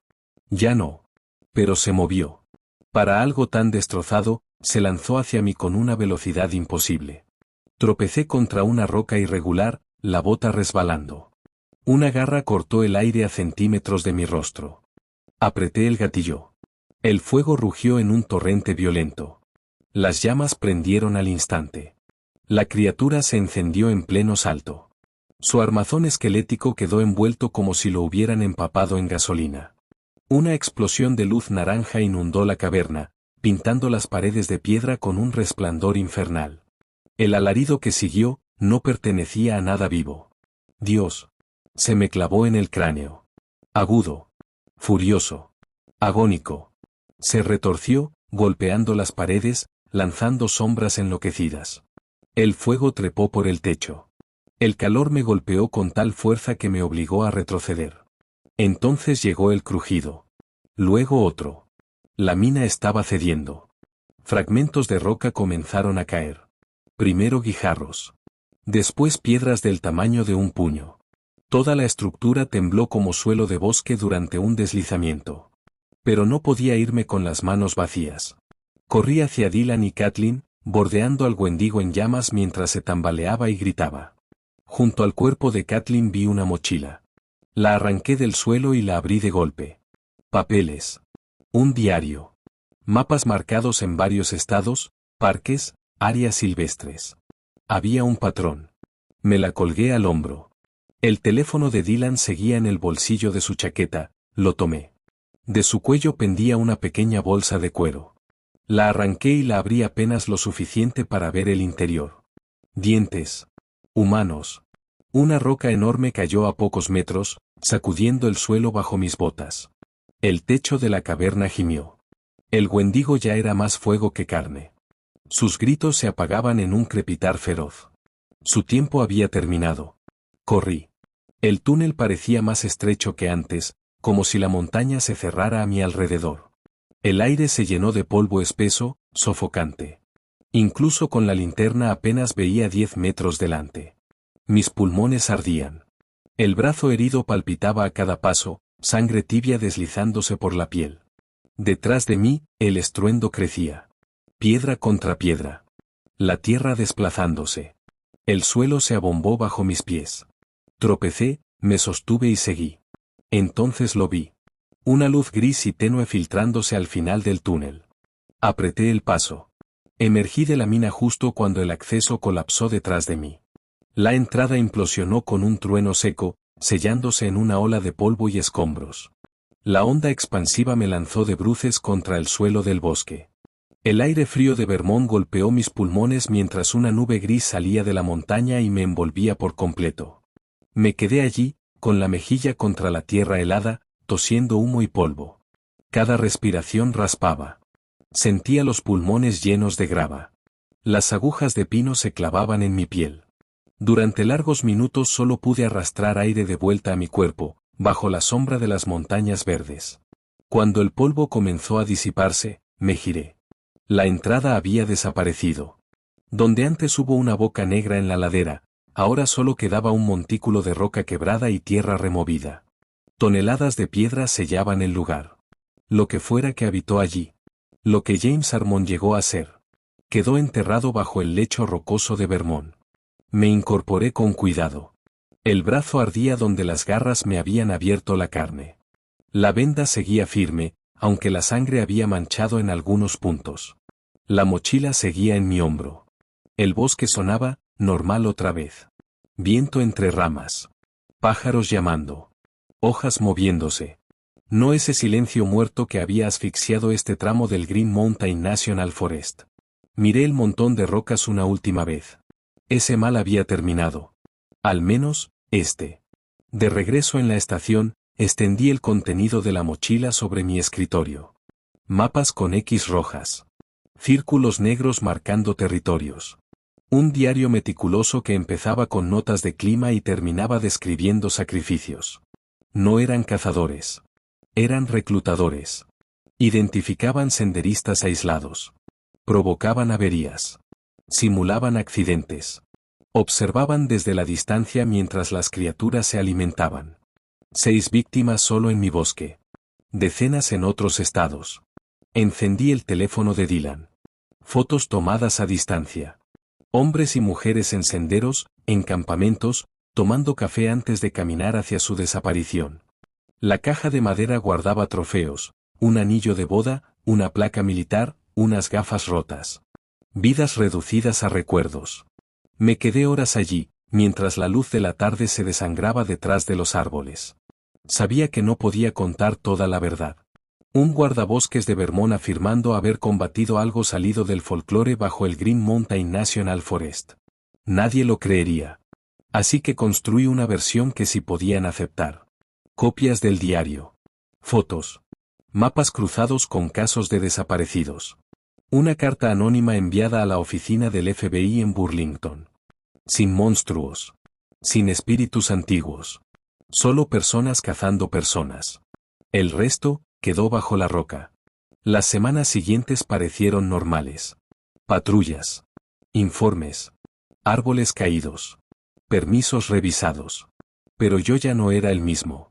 Ya no. Pero se movió. Para algo tan destrozado, Se lanzó hacia mí con una velocidad imposible. Tropecé contra una roca irregular, la bota resbalando. Una garra cortó el aire a centímetros de mi rostro. Apreté el gatillo. El fuego rugió en un torrente violento. Las llamas prendieron al instante. La criatura se encendió en pleno salto. Su armazón esquelético quedó envuelto como si lo hubieran empapado en gasolina. Una explosión de luz naranja inundó la caverna, pintando las paredes de piedra con un resplandor infernal. El alarido que siguió no pertenecía a nada vivo. Dios. Se me clavó en el cráneo. Agudo. Furioso. Agónico. Se retorció, golpeando las paredes, lanzando sombras enloquecidas. El fuego trepó por el techo. El calor me golpeó con tal fuerza que me obligó a retroceder. Entonces llegó el crujido. Luego otro. La mina estaba cediendo. Fragmentos de roca comenzaron a caer. Primero guijarros. Después piedras del tamaño de un puño. Toda la estructura tembló como suelo de bosque durante un deslizamiento. Pero no podía irme con las manos vacías. Corrí hacia Dylan y Kathleen, bordeando al Wendigo en llamas mientras se tambaleaba y gritaba. Junto al cuerpo de Kathleen vi una mochila. La arranqué del suelo y la abrí de golpe. Papeles. Un diario. Mapas marcados en varios estados, parques, áreas silvestres. Había un patrón. Me la colgué al hombro. El teléfono de Dylan seguía en el bolsillo de su chaqueta, lo tomé. De su cuello pendía una pequeña bolsa de cuero. La arranqué y la abrí apenas lo suficiente para ver el interior. Dientes. Humanos. Una roca enorme cayó a pocos metros, sacudiendo el suelo bajo mis botas. El techo de la caverna gimió. El Wendigo ya era más fuego que carne. Sus gritos se apagaban en un crepitar feroz. Su tiempo había terminado. Corrí. El túnel parecía más estrecho que antes, como si la montaña se cerrara a mi alrededor. El aire se llenó de polvo espeso, sofocante. Incluso con la linterna apenas veía 10 metros delante. Mis pulmones ardían. El brazo herido palpitaba a cada paso, sangre tibia deslizándose por la piel. Detrás de mí, el estruendo crecía. Piedra contra piedra. La tierra desplazándose. El suelo se abombó bajo mis pies. Tropecé, me sostuve y seguí. Entonces lo vi. Una luz gris y tenue filtrándose al final del túnel. Apreté el paso. Emergí de la mina justo cuando el acceso colapsó detrás de mí. La entrada implosionó con un trueno seco, sellándose en una ola de polvo y escombros. La onda expansiva me lanzó de bruces contra el suelo del bosque. El aire frío de Vermont golpeó mis pulmones mientras una nube gris salía de la montaña y me envolvía por completo. Me quedé allí, con la mejilla contra la tierra helada, tosiendo humo y polvo. Cada respiración raspaba. Sentía los pulmones llenos de grava. Las agujas de pino se clavaban en mi piel. Durante largos minutos solo pude arrastrar aire de vuelta a mi cuerpo, bajo la sombra de las montañas verdes. Cuando el polvo comenzó a disiparse, me giré. La entrada había desaparecido. Donde antes hubo una boca negra en la ladera, ahora solo quedaba un montículo de roca quebrada y tierra removida. Toneladas de piedra sellaban el lugar. Lo que fuera que habitó allí. Lo que James Armon llegó a ser. Quedó enterrado bajo el lecho rocoso de Vermont. Me incorporé con cuidado. El brazo ardía donde las garras me habían abierto la carne. La venda seguía firme, aunque la sangre había manchado en algunos puntos. La mochila seguía en mi hombro. El bosque sonaba, normal otra vez. Viento entre ramas. Pájaros llamando. Hojas moviéndose. No ese silencio muerto que había asfixiado este tramo del Green Mountain National Forest. Miré el montón de rocas una última vez. Ese mal había terminado. Al menos, este. De regreso en la estación, extendí el contenido de la mochila sobre mi escritorio. Mapas con X rojas. Círculos negros marcando territorios. Un diario meticuloso que empezaba con notas de clima y terminaba describiendo sacrificios. No eran cazadores. Eran reclutadores. Identificaban senderistas aislados. Provocaban averías. Simulaban accidentes. Observaban desde la distancia mientras las criaturas se alimentaban. 6 víctimas solo en mi bosque. Decenas en otros estados. Encendí el teléfono de Dylan. Fotos tomadas a distancia. Hombres y mujeres en senderos, en campamentos, tomando café antes de caminar hacia su desaparición. La caja de madera guardaba trofeos, un anillo de boda, una placa militar, unas gafas rotas. Vidas reducidas a recuerdos. Me quedé horas allí, mientras la luz de la tarde se desangraba detrás de los árboles. Sabía que no podía contar toda la verdad. Un guardabosques de Vermont afirmando haber combatido algo salido del folclore bajo el Green Mountain National Forest. Nadie lo creería. Así que construí una versión que sí podían aceptar. Copias del diario. Fotos. Mapas cruzados con casos de desaparecidos. Una carta anónima enviada a la oficina del FBI en Burlington. Sin monstruos. Sin espíritus antiguos. Solo personas cazando personas. El resto quedó bajo la roca. Las semanas siguientes parecieron normales. Patrullas. Informes. Árboles caídos. Permisos revisados. Pero yo ya no era el mismo.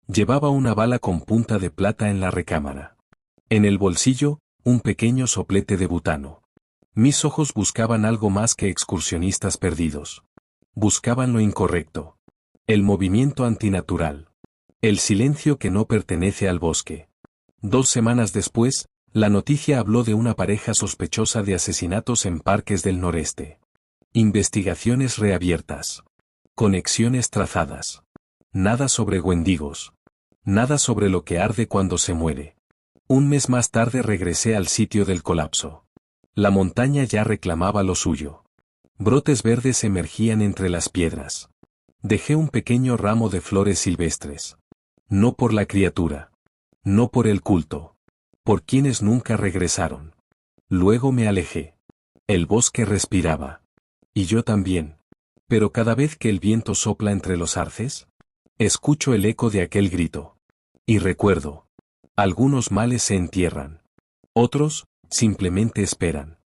Llevaba una bala con punta de plata en la recámara. En el bolsillo, un pequeño soplete de butano. Mis ojos buscaban algo más que excursionistas perdidos. Buscaban lo incorrecto. El movimiento antinatural. El silencio que no pertenece al bosque. 2 semanas después, la noticia habló de una pareja sospechosa de asesinatos en parques del noreste. Investigaciones reabiertas. Conexiones trazadas. Nada sobre wendigos. Nada sobre lo que arde cuando se muere. Un mes más tarde regresé al sitio del colapso. La montaña ya reclamaba lo suyo. Brotes verdes emergían entre las piedras. Dejé un pequeño ramo de flores silvestres. No por la criatura. No por el culto. Por quienes nunca regresaron. Luego me alejé. El bosque respiraba. Y yo también. Pero cada vez que el viento sopla entre los arces, escucho el eco de aquel grito. Y recuerdo. Algunos males se entierran. Otros, simplemente esperan.